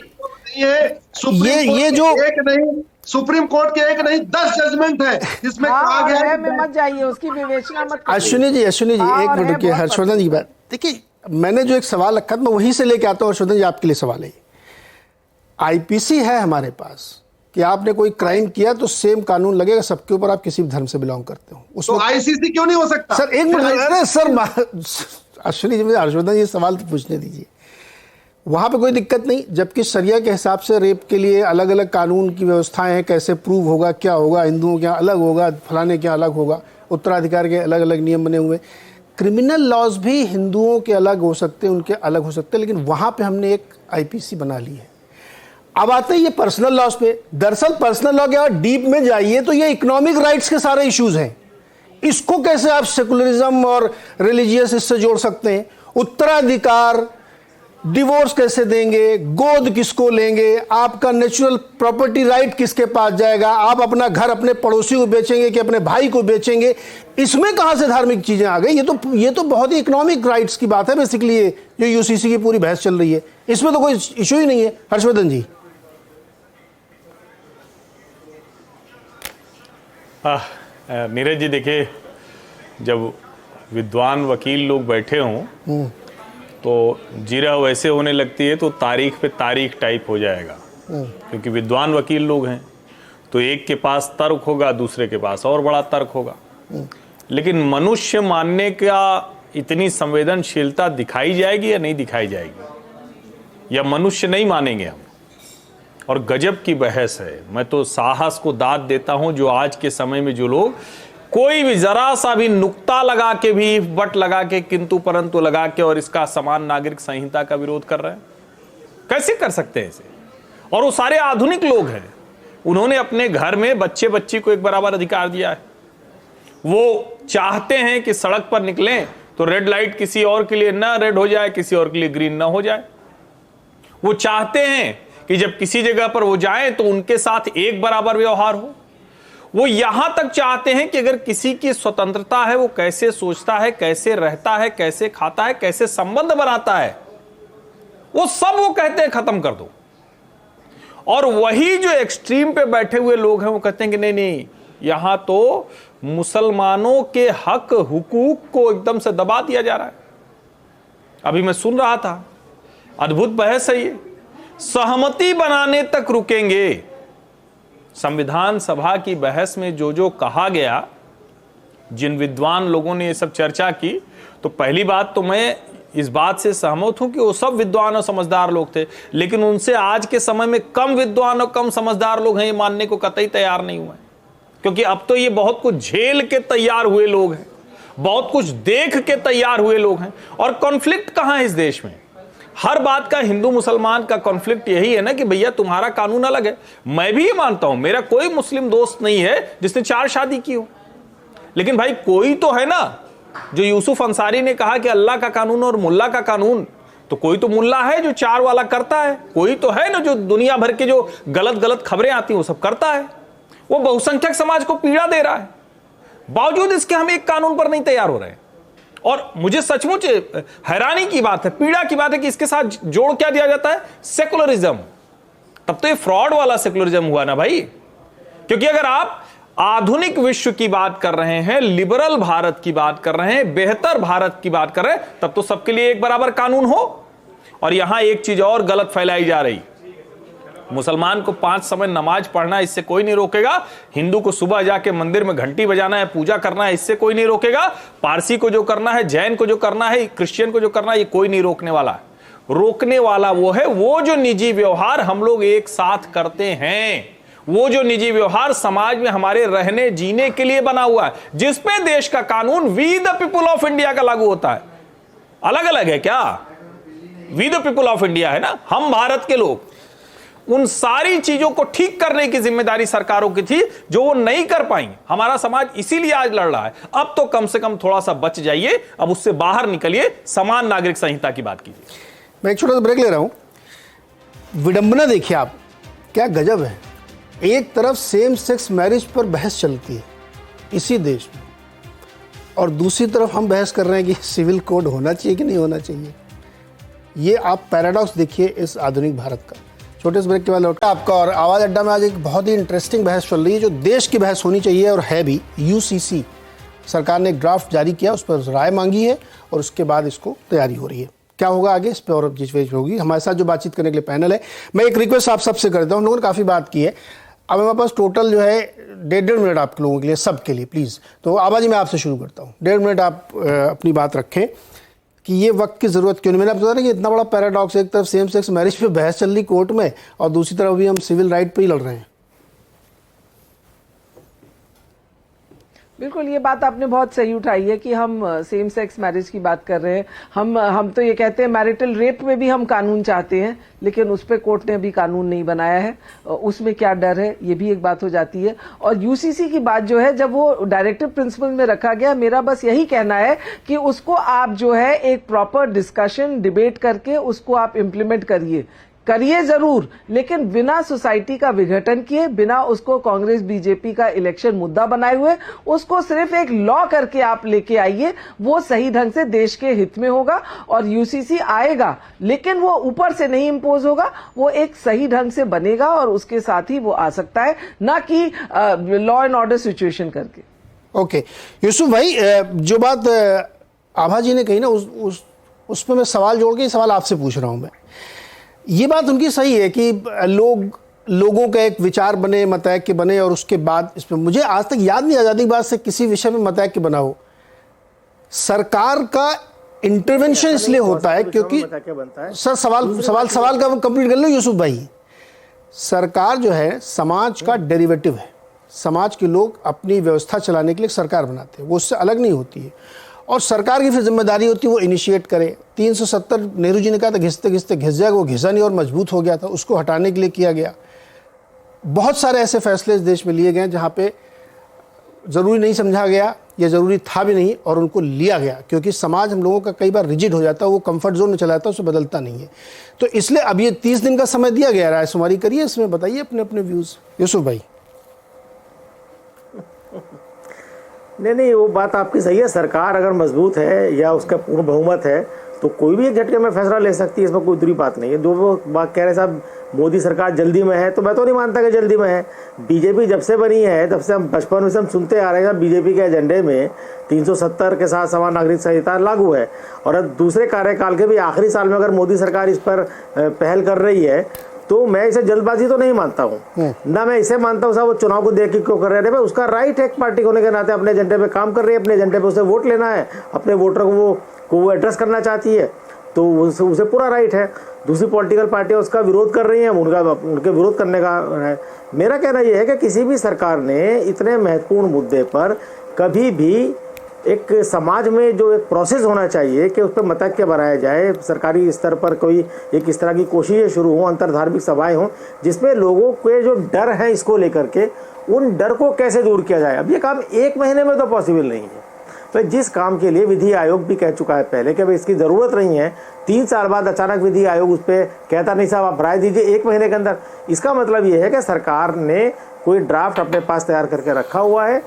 ये जो एक नहीं, सुप्रीम कोर्ट के एक नहीं 10 जजमेंट है जिसमें कहा गया है में मत जाइए, उसकी विवेचना मत। अश्विनी जी एक मिनट रुकिए। हर्षवर्धन जी बात देखिए, मैंने जो एक सवाल रखा था मैं वहीं से लेके आता हूँ। हर्षवर्धन जी आपके लिए सवाल है, आईपीसी है हमारे पास कि आपने कोई क्राइम किया तो सेम कानून लगेगा सबके ऊपर, आप किसी भी धर्म से बिलोंग करते हो। तो आईसीसी क्यों नहीं हो सकता? सर एक मिनट, अरे सर अश्विनी जी मुझे हर्षवर्धन जी सवाल तो पूछने दीजिए। वहाँ पे कोई दिक्कत नहीं, जबकि शरिया के हिसाब से रेप के लिए अलग अलग कानून की व्यवस्थाएं हैं, कैसे प्रूव होगा, क्या होगा, हिंदुओं के यहाँ अलग होगा, फलाने के यहाँ अलग होगा, उत्तराधिकार के अलग अलग नियम बने हुए। क्रिमिनल लॉज भी हिंदुओं के अलग हो सकते हैं, उनके अलग हो सकते हैं, लेकिन वहाँ पे हमने एक आईपीसी बना ली है। अब आते हैं ये पर्सनल लॉज पे। दरअसल पर्सनल लॉ के अगर डीप में जाइए तो ये इकोनॉमिक राइट्स के सारे इश्यूज हैं। इसको कैसे आप सेकुलरिज्म और रिलीजियस इससे जोड़ सकते हैं? उत्तराधिकार, डिवोर्स कैसे देंगे, गोद किसको लेंगे, आपका नेचुरल प्रॉपर्टी राइट किसके पास जाएगा, आप अपना घर अपने पड़ोसी को बेचेंगे कि अपने भाई को बेचेंगे, इसमें कहां से धार्मिक चीजें आ गई? ये तो बहुत ही इकोनॉमिक राइट्स की बात है बेसिकली, ये जो यूसीसी की पूरी बहस चल रही है, इसमें तो कोई इशू ही नहीं है। हर्षवर्धन जी। नीरज जी, देखिए, जब विद्वान वकील लोग बैठे हों तो जीरा वैसे होने लगती है तो तारीख पे तारीख टाइप हो जाएगा, क्योंकि विद्वान वकील लोग हैं तो एक के पास तर्क होगा, दूसरे के पास और बड़ा तर्क होगा। लेकिन मनुष्य मानने का इतनी संवेदनशीलता दिखाई जाएगी या नहीं दिखाई जाएगी, या मनुष्य नहीं मानेंगे हम? और गजब की बहस है। मैं तो साहस को दाद देता हूं जो आज के समय में जो लोग कोई भी जरा सा भी नुक्ता लगा के भी, बट लगा के, किंतु परंतु लगा के और इसका समान नागरिक संहिता का विरोध कर रहे हैं, कैसे कर सकते हैं इसे? और वो सारे आधुनिक लोग हैं, उन्होंने अपने घर में बच्चे बच्ची को एक बराबर अधिकार दिया है। वो चाहते हैं कि सड़क पर निकलें तो रेड लाइट किसी और के लिए ना रेड हो जाए, किसी और के लिए ग्रीन ना हो जाए। वो चाहते हैं कि जब किसी जगह पर वो जाए तो उनके साथ एक बराबर व्यवहार हो। वो यहां तक चाहते हैं कि अगर किसी की स्वतंत्रता है, वो कैसे सोचता है, कैसे रहता है, कैसे खाता है, कैसे संबंध बनाता है, वो सब वो कहते हैं खत्म कर दो। और वही जो एक्सट्रीम पे बैठे हुए लोग हैं वो कहते हैं कि नहीं नहीं, यहां तो मुसलमानों के हक हुकूक को एकदम से दबा दिया जा रहा है। अभी मैं सुन रहा था, अद्भुत बहस है ये, सहमति बनाने तक रुकेंगे। संविधान सभा की बहस में जो जो कहा गया, जिन विद्वान लोगों ने ये सब चर्चा की, तो पहली बात तो मैं इस बात से सहमत हूं कि वो सब विद्वान और समझदार लोग थे, लेकिन उनसे आज के समय में कम विद्वान और कम समझदार लोग हैं, ये मानने को कतई तैयार नहीं हुए। क्योंकि अब तो ये बहुत कुछ झेल के तैयार हुए लोग हैं, बहुत कुछ देख के तैयार हुए लोग हैं। और कॉन्फ्लिक्ट कहां है इस देश में? हर बात का हिंदू मुसलमान का कॉन्फ्लिक्ट यही है ना कि भैया तुम्हारा कानून अलग है। मैं भी ये मानता हूं, मेरा कोई मुस्लिम दोस्त नहीं है जिसने 4 शादी की हो, लेकिन भाई कोई तो है ना। जो यूसुफ अंसारी ने कहा कि अल्लाह का कानून और मुल्ला का कानून, तो कोई तो मुल्ला है जो 4 वाला करता है, कोई तो है ना जो दुनिया भर के जो गलत गलत खबरें आती हैं वो सब करता है। वो बहुसंख्यक समाज को पीड़ा दे रहा है, बावजूद इसके हम एक कानून पर नहीं तैयार हो रहे हैं। और मुझे सचमुच हैरानी की बात है, पीड़ा की बात है कि इसके साथ जोड़ क्या दिया जाता है? सेकुलरिज्म। तब तो ये फ्रॉड वाला सेकुलरिज्म हुआ ना भाई। क्योंकि अगर आप आधुनिक विश्व की बात कर रहे हैं, लिबरल भारत की बात कर रहे हैं, बेहतर भारत की बात कर रहे हैं, तब तो सबके लिए एक बराबर कानून हो। और यहां एक चीज और गलत फैलाई जा रही, मुसलमान को 5 समय नमाज पढ़ना, इससे कोई नहीं रोकेगा। हिंदू को सुबह जाके मंदिर में घंटी बजाना है, पूजा करना है, इससे कोई नहीं रोकेगा। पारसी को जो करना है, जैन को जो करना है, क्रिश्चियन को जो करना है, ये कोई नहीं रोकने वाला है। रोकने वाला वो है वो जो निजी व्यवहार हम लोग एक साथ करते हैं, वो जो निजी व्यवहार समाज में हमारे रहने जीने के लिए बना हुआ है, जिसपे देश का कानून we the people of India का लागू होता है। अलग अलग है क्या? We the people of India है ना, हम भारत के लोग। उन सारी चीजों को ठीक करने की जिम्मेदारी सरकारों की थी, जो वो नहीं कर पाई। हमारा समाज इसीलिए आज लड़ रहा है। अब तो कम से कम थोड़ा सा बच जाइए, अब उससे बाहर निकलिए, समान नागरिक संहिता की बात कीजिए। मैं एक छोटा सा ब्रेक ले रहा हूं। विडंबना देखिए आप, क्या गजब है। एक तरफ सेम सेक्स मैरिज पर बहस चलती है इसी देश में, और दूसरी तरफ हम बहस कर रहे हैं कि सिविल कोड होना चाहिए कि नहीं होना चाहिए। ये आप पैराडॉक्स देखिए इस आधुनिक भारत का। छोटे से ब्रेक के बाद लौटा आपका। और आवाज़ अड्डा में आज एक बहुत ही इंटरेस्टिंग बहस चल रही है, जो देश की बहस होनी चाहिए और है भी। यूसीसी सरकार ने एक ड्राफ्ट जारी किया, उस पर राय मांगी है और उसके बाद इसको तैयारी हो रही है। क्या होगा आगे, इस पर और जिस होगी। हमारे साथ जो बातचीत करने के लिए पैनल है, मैं एक रिक्वेस्ट आप सबसे करता हूँ। हम लोगों ने काफ़ी बात की है, अब हमारे पास टोटल जो है 1.5 मिनट आप लोगों के लिए, सबके लिए प्लीज़। तो आबा जी, मैं आपसे शुरू करता हूँ। 1.5 मिनट आप अपनी बात रखें। कि ये वक्त की ज़रूरत क्यों नहीं। मैंने आपको बताया ना कि इतना बड़ा पैराडॉक्स, एक तरफ सेम सेक्स मैरिज पे बहस चल रही कोर्ट में और दूसरी तरफ भी हम सिविल राइट पे ही लड़ रहे हैं। बिल्कुल, ये बात आपने बहुत सही उठाई है कि हम सेम सेक्स मैरिज की बात कर रहे हैं। हम तो ये कहते हैं मैरिटल रेप में भी हम कानून चाहते हैं, लेकिन उस पर कोर्ट ने अभी कानून नहीं बनाया है। उसमें क्या डर है, ये भी एक बात हो जाती है। और यूसीसी की बात जो है, जब वो डायरेक्टिव प्रिंसिपल में रखा गया, मेरा बस यही कहना है कि उसको आप जो है एक प्रॉपर डिस्कशन, डिबेट करके उसको आप इम्प्लीमेंट करिए जरूर, लेकिन बिना सोसाइटी का विघटन किए, बिना उसको कांग्रेस बीजेपी का इलेक्शन मुद्दा बनाए हुए, उसको सिर्फ एक लॉ करके आप लेके आइए। वो सही ढंग से देश के हित में होगा और यूसीसी आएगा, लेकिन वो ऊपर से नहीं इम्पोज होगा, वो एक सही ढंग से बनेगा और उसके साथ ही वो आ सकता है, ना कि लॉ एंड ऑर्डर सिचुएशन करके। ओके यूसुफ भाई, जो बात आभा जी ने कही ना, उस पर मैं सवाल जोड़ के सवाल आपसे पूछ रहा हूं मैं। ये बात उनकी सही है कि लोगों का एक विचार बने, मतैक्य बने, और उसके बाद इसमें मुझे आज तक याद नहीं आज़ादी के बाद से किसी विषय में मतैक्य बना हो। सरकार का इंटरवेंशन इसलिए होता है क्योंकि सर सवाल का कंप्लीट कर लो यूसुफ भाई। सरकार जो है समाज का डेरिवेटिव है। समाज के लोग अपनी व्यवस्था चलाने के लिए सरकार बनाते हैं, वो उससे अलग नहीं होती है। और सरकार की फिर जिम्मेदारी होती है वो इनिशिएट करे। 370 नेहरू जी ने कहा था घिसते घिसते घिस जाएगा, वो घिसा नहीं और मजबूत हो गया था, उसको हटाने के लिए किया गया। बहुत सारे ऐसे फैसले इस देश में लिए गए जहाँ पे ज़रूरी नहीं समझा गया या ज़रूरी था भी नहीं, और उनको लिया गया, क्योंकि समाज हम लोगों का कई बार रिजिड हो जाता है, वो कंफर्ट जोन में चला जाता है, उसे बदलता नहीं है। तो इसलिए अब ये 30 दिन का समय दिया गया, रायशुमारी करिए, इसमें बताइए अपने अपने व्यूज़ यूसुफ भाई। नहीं, वो बात आपकी सही है। सरकार अगर मजबूत है या उसका पूर्ण बहुमत है तो कोई भी एक झटके में फैसला ले सकती है, इसमें कोई दूसरी बात नहीं है। जो वो बात कह रहे साहब मोदी सरकार जल्दी में है, तो मैं तो नहीं मानता कि जल्दी में है। बीजेपी जब से बनी है तब से हम बचपन में से हम सुनते आ रहे हैं बीजेपी के एजेंडे में 370 के साथ समान नागरिक संहिता लागू है, और अब दूसरे कार्यकाल के भी आखिरी साल में अगर मोदी सरकार इस पर पहल कर रही है तो मैं इसे जल्दबाजी तो नहीं मानता हूँ। ना मैं इसे मानता हूँ साहब वो चुनाव को देख के क्यों कर रहे हैं। उसका राइट है, एक पार्टी होने के नाते अपने एजेंडे पे काम कर रही है, अपने एजेंडे पे उसे वोट लेना है, अपने वोटर को वो एड्रेस करना चाहती है, तो उसे पूरा राइट है। दूसरी पॉलिटिकल पार्टियाँ उसका विरोध कर रही हैं, उनके विरोध करने का है। मेरा कहना यह है कि किसी भी सरकार ने इतने महत्वपूर्ण मुद्दे पर कभी भी एक समाज में जो एक प्रोसेस होना चाहिए कि उस पर मतैक्य बनाया जाए, सरकारी स्तर पर कोई एक इस तरह की कोशिशें शुरू हों, अंतर्धार्मिक सभाएं हों, जिसमें लोगों के जो डर है इसको लेकर के, उन डर को कैसे दूर किया जाए। अब ये काम 1 महीने में तो पॉसिबल नहीं है। तो जिस काम के लिए विधि आयोग भी कह चुका है पहले कि भाई इसकी ज़रूरत नहीं है, 3 साल बाद अचानक विधि आयोग उस पर कहता नहीं साहब आप राय दीजिए 1 महीने के अंदर, इसका मतलब ये है कि सरकार ने कोई ड्राफ्ट अपने पास तैयार करके रखा हुआ है,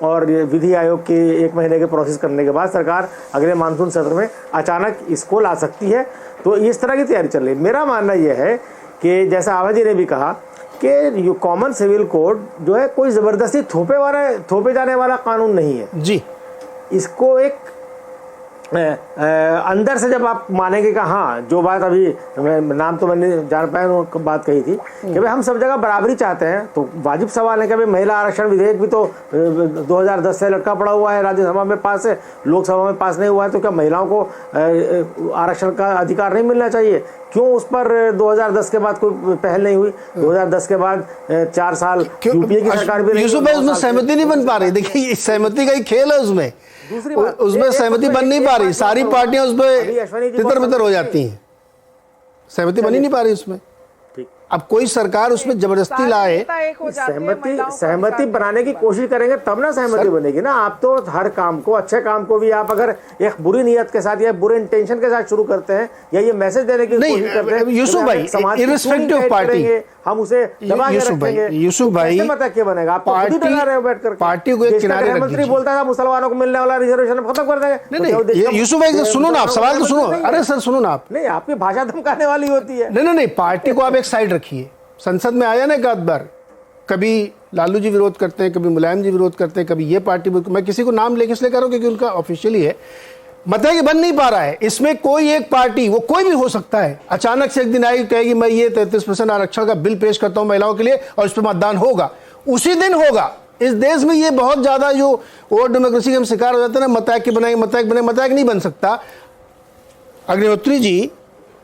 और विधि आयोग के 1 महीने के प्रोसेस करने के बाद सरकार अगले मानसून सत्र में अचानक इसको ला सकती है। तो इस तरह की तैयारी चल रही है। मेरा मानना यह है कि जैसा आभा जी ने भी कहा कि कॉमन सिविल कोड जो है कोई ज़बरदस्ती थोपे जाने वाला कानून नहीं है जी। इसको एक अंदर से जब आप मानेंगे कि हाँ, जो बात अभी नाम तो मैंने जान पाया बात कही थी कि भाई हम सब जगह बराबरी चाहते हैं, तो वाजिब सवाल है कि भाई महिला आरक्षण विधेयक भी तो 2010 से लटका पड़ा हुआ है, राज्यसभा में पास है, लोकसभा में पास नहीं हुआ है, तो क्या महिलाओं को आरक्षण का अधिकार नहीं मिलना चाहिए? क्यों उस पर 2010 के बाद कोई पहल नहीं हुई? 2010 के बाद 4 साल यूपीए की सरकार भी नहीं, उसमें सहमति नहीं बन पा रही। देखिए सहमति का ही खेल है, उसमें सहमति बन नहीं पा रही, सारी पार्टियां उसमें तितर-बितर हो जाती हैं, सहमति बन ही नहीं पा रही उसमें। अब कोई सरकार उसमें जबरदस्ती लाए, सहमति बनाने की कोशिश करेंगे तब ना सहमति बनेगी ना। आप तो हर काम को, अच्छे काम को भी आप अगर एक बुरी नीयत के साथ या बुरे इंटेंशन के साथ शुरू करते हैं या ये मैसेज देने की कोशिश करते हैं, यूसुफ भाई, इर्रिस्पेक्टिव ऑफ पार्टी, हम उसे दबा के रखेंगे, यूसुफ भाई, क्या बनेगा? आप खुद ही डरा रहे हो बैठकर। पार्टी को एक किनारे रख मंत्री बोलता था मुसलमानों को मिलने वाला रिजर्वेशन खत्म कर देंगे। नहीं यूसुफ भाई सुनो ना, आप सवाल तो सुनो। अरे सर सुनो ना आप, नहीं आपकी भाषा धमकाने वाली होती है। नहीं, पार्टी को आप एक साइड रखिए। संसद में आया ना एक आध बार, कभी लालू जी विरोध करते हैं, कभी मुलायम जी विरोध करते हैं, कभी ये पार्टी, मैं किसी को नाम लेके इसलिए कह रहा हूँ क्योंकि उनका ऑफिशियली है, मतैक्य बन नहीं पा रहा है। इसमें कोई एक पार्टी, वो कोई भी हो सकता है, अचानक से एक दिन आई कहेगी मैं ये 33% आरक्षण का बिल पेश करता हूं महिलाओं के लिए और इस पर मतदान होगा, उसी दिन होगा। इस देश में ये बहुत ज्यादा जो ओवर डेमोक्रेसी के हम शिकार हो जाते हैं ना, मतैक्य बनाएंगे, मतैक्य नहीं बन सकता। अग्निहोत्री जी,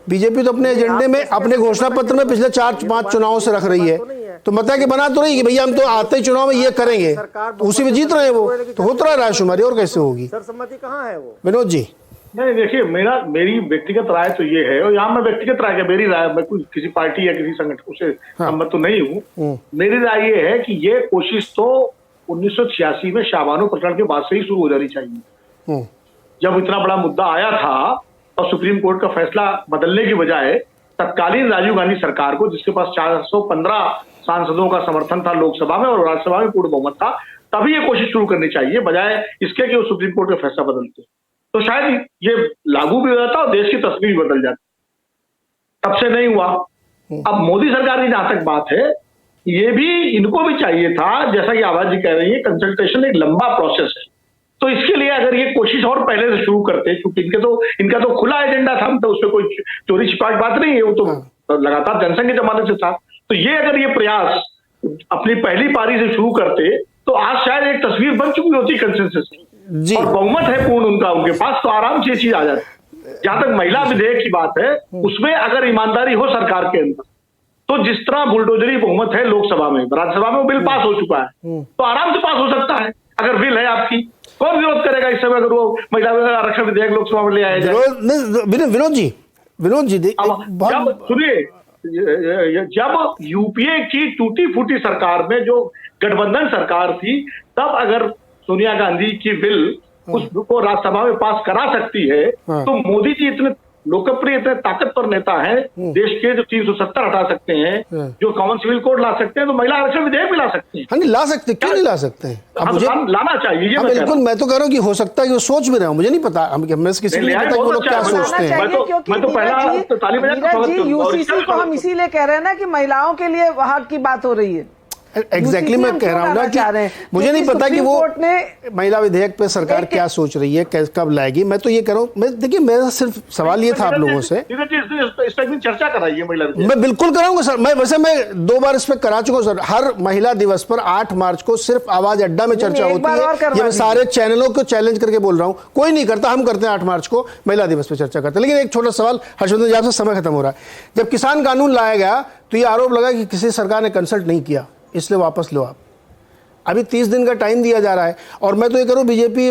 बीजेपी तो अपने एजेंडे में, अपने घोषणा पत्र में पिछले 4-5 चुनावों से रख रही है, तो बता के बना तो रही कि भैया हम तो आते ही चुनाव में ये करेंगे, तो उसी में जीत रहे हैं वो, तो होता रहा रायशुमारी, और कैसे होगी? सर्वसम्मति कहाँ है वो? विनोद जी। नहीं देखिए, मेरी व्यक्तिगत राय तो ये है, और यहाँ मैं व्यक्तिगत राय, मेरी राय, मैं कोई किसी पार्टी या किसी संगठन से सम्मत तो नहीं हूँ। मेरी राय ये है कि ये कोशिश तो 1986 में शाहबानो प्रकरण के बाद से ही शुरू हो जानी चाहिए। जब इतना बड़ा मुद्दा आया था और सुप्रीम कोर्ट का फैसला बदलने की बजाय तत्कालीन राजीव गांधी सरकार को, जिसके पास 415 सांसदों का समर्थन था लोकसभा में और राज्यसभा में पूर्ण बहुमत था, तभी ये कोशिश शुरू करनी चाहिए, बजाय इसके कि वो सुप्रीम कोर्ट का फैसला बदलते, तो शायद ये लागू भी हो जाता और देश की तस्वीर भी बदल जाती। तब से नहीं हुआ। अब मोदी सरकार की जहां तक बात है, ये भी इनको भी चाहिए था, जैसा कि आवाज जी कह रही है, कंसल्टेशन एक लंबा प्रोसेस है, तो इसके लिए अगर ये कोशिश और पहले से शुरू करते, क्योंकि इनका तो खुला एजेंडा था, तो उसमें कोई चोरी छिपाट बात नहीं है, वो तो लगातार जनसंघ के जमाने से था। तो ये अगर ये प्रयास अपनी पहली पारी से शुरू करते, तो आज शायद एक तस्वीर बन चुकी होती कंसेंसस की, और बहुमत है पूर्ण उनके पास, तो आराम से चीज आ जाती। जहां तक महिला विधेयक की बात है, उसमें अगर ईमानदारी हो सरकार के अंदर, तो जिस तरह बुलडोजरी बहुमत है लोकसभा में, राज्यसभा में वो बिल पास हो चुका है, तो आराम से पास हो सकता है। अगर बिल है आपकी, कौन विरोध करेगा इस समय, अगर वो महिला आरक्षण विधेयक लोकसभा में ले आया जाए? विनोद जी सुनिए, जब यूपीए की टूटी फूटी सरकार में जो गठबंधन सरकार थी, तब अगर सोनिया गांधी की बिल उसको राज्यसभा में पास करा सकती है, तो मोदी जी इतने लोकप्रिय, इतने ताकतवर नेता हैं देश के, जो 370 हटा सकते हैं, जो कॉमन सिविल कोड ला सकते हैं, तो महिला आरक्षण विधेयक भी ला सकते हैं। हाँ, ला सकते, क्यों नहीं ला सकते हैं? अब मुझे लाना चाहिए। बिल्कुल, मैं तो कह रहा हूँ कि हो सकता है कि वो सोच भी रहे हो, मुझे नहीं पता, हम किसी को नहीं पता कि वो लोग क्या सोचते हैं। मैं तो पहला यूसीसी को हम इसीलिए कह रहे हैं ना कि महिलाओं के लिए हक की बात हो रही है। एग्जैक्टली मैं कह रहा हूँ ना कि मुझे नहीं पता कि वो महिला विधेयक पे सरकार क्या सोच रही है, कब लाएगी। मैं तो ये कह रहा हूँ, देखिए मेरा सिर्फ सवाल ये था आप लोगों से, चर्चा कराइए महिला विधेयक। मैं बिल्कुल कराऊंगा सर, मैं 2 बार इस पे करा चुका हूँ सर। हर महिला दिवस पर 8 मार्च को सिर्फ आवाज अड्डा में चर्चा होती है, ये मैं सारे चैनलों को चैलेंज करके बोल रहा हूँ, कोई नहीं करता, हम करते हैं 8 मार्च को महिला दिवस पे चर्चा करते हैं। लेकिन एक छोटा सवाल हर्षवर्धन जी आपसे, समय खत्म हो रहा है। जब किसान कानून लाया गया तो ये आरोप लगा कि किसी सरकार ने कंसल्ट नहीं किया, इसलिए वापस लो आप। अभी 30 दिन का टाइम दिया जा रहा है, और मैं तो ये करूँ, बीजेपी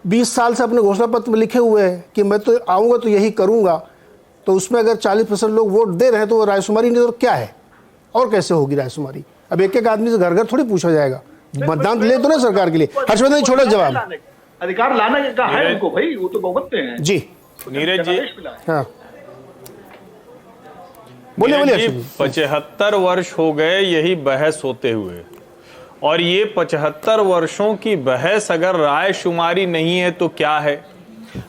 20 साल से अपने घोषणा पत्र में लिखे हुए हैं कि मैं तो आऊँगा तो यही करूँगा, तो उसमें अगर 40% लोग वोट दे रहे हैं तो रायशुमारी नहीं तो क्या है, और कैसे होगी रायशुमारी? अब एक आदमी से घर घर थोड़ी पूछा जाएगा, मतदान ले तो ना सरकार के लिए। हर्षवर्धन छोटा जवाब, अधिकार लाने का है उनको भाई, वो तो बहुमत में है जी। नीरज जी, हाँ बोलिए। 75 वर्ष हो गए यही बहस होते हुए, और ये 75 वर्षों की बहस अगर रायशुमारी नहीं है तो क्या है?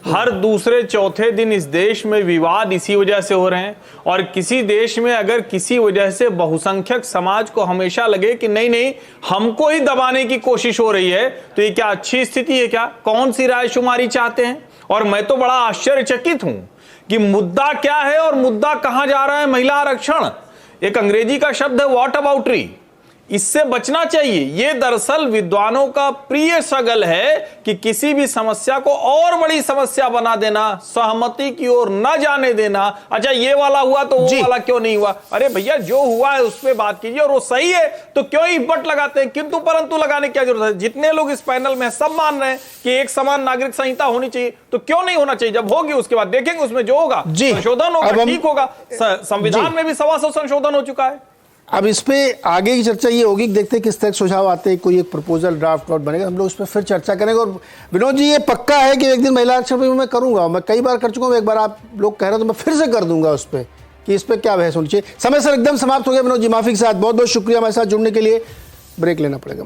हर दूसरे चौथे दिन इस देश में विवाद इसी वजह से हो रहे हैं। और किसी देश में अगर किसी वजह से बहुसंख्यक समाज को हमेशा लगे कि नहीं नहीं हमको ही दबाने की कोशिश हो रही है, तो ये क्या अच्छी स्थिति है? क्या कौन सी रायशुमारी चाहते हैं? और मैं तो बड़ा आश्चर्यचकित हूं कि मुद्दा क्या है और मुद्दा कहां जा रहा है। महिला आरक्षण एक अंग्रेजी का शब्द है, व्हाट अबाउटरी, इससे बचना चाहिए। ये दरअसल विद्वानों का प्रिय स्ट्रगल है कि किसी भी समस्या को और बड़ी समस्या बना देना, सहमति की ओर न जाने देना। अच्छा ये वाला हुआ तो वो वाला क्यों नहीं हुआ? अरे भैया जो हुआ है उस पर बात कीजिए, और वो सही है तो क्यों ही बट लगाते हैं? किंतु परंतु लगाने की क्या जरूरत है? जितने लोग इस पैनल में सब मान रहे हैं कि एक समान नागरिक संहिता होनी चाहिए, तो क्यों नहीं होना चाहिए? जब होगी उसके बाद देखेंगे, उसमें जो होगा संशोधन होगा, ठीक होगा। संविधान में भी 125 संशोधन हो चुका है। अब इस पे आगे की चर्चा ये होगी कि देखते हैं किस तरह सुझाव आते हैं, कोई एक प्रपोजल ड्राफ्ट बनेगा, हम लोग उस पर फिर चर्चा करेंगे। और विनोद जी ये पक्का है कि एक दिन महिला आरक्षण पर मैं करूंगा, मैं कई बार कर चुका हूँ, एक बार आप लोग कह रहे हो तो मैं फिर से कर दूंगा उस पर कि इस पर क्या बहस होनी चाहिए। समय सर एकदम समाप्त हो गया विनोद जी, माफी के साथ बहुत बहुत शुक्रिया हमारे साथ जुड़ने के लिए। ब्रेक लेना पड़ेगा।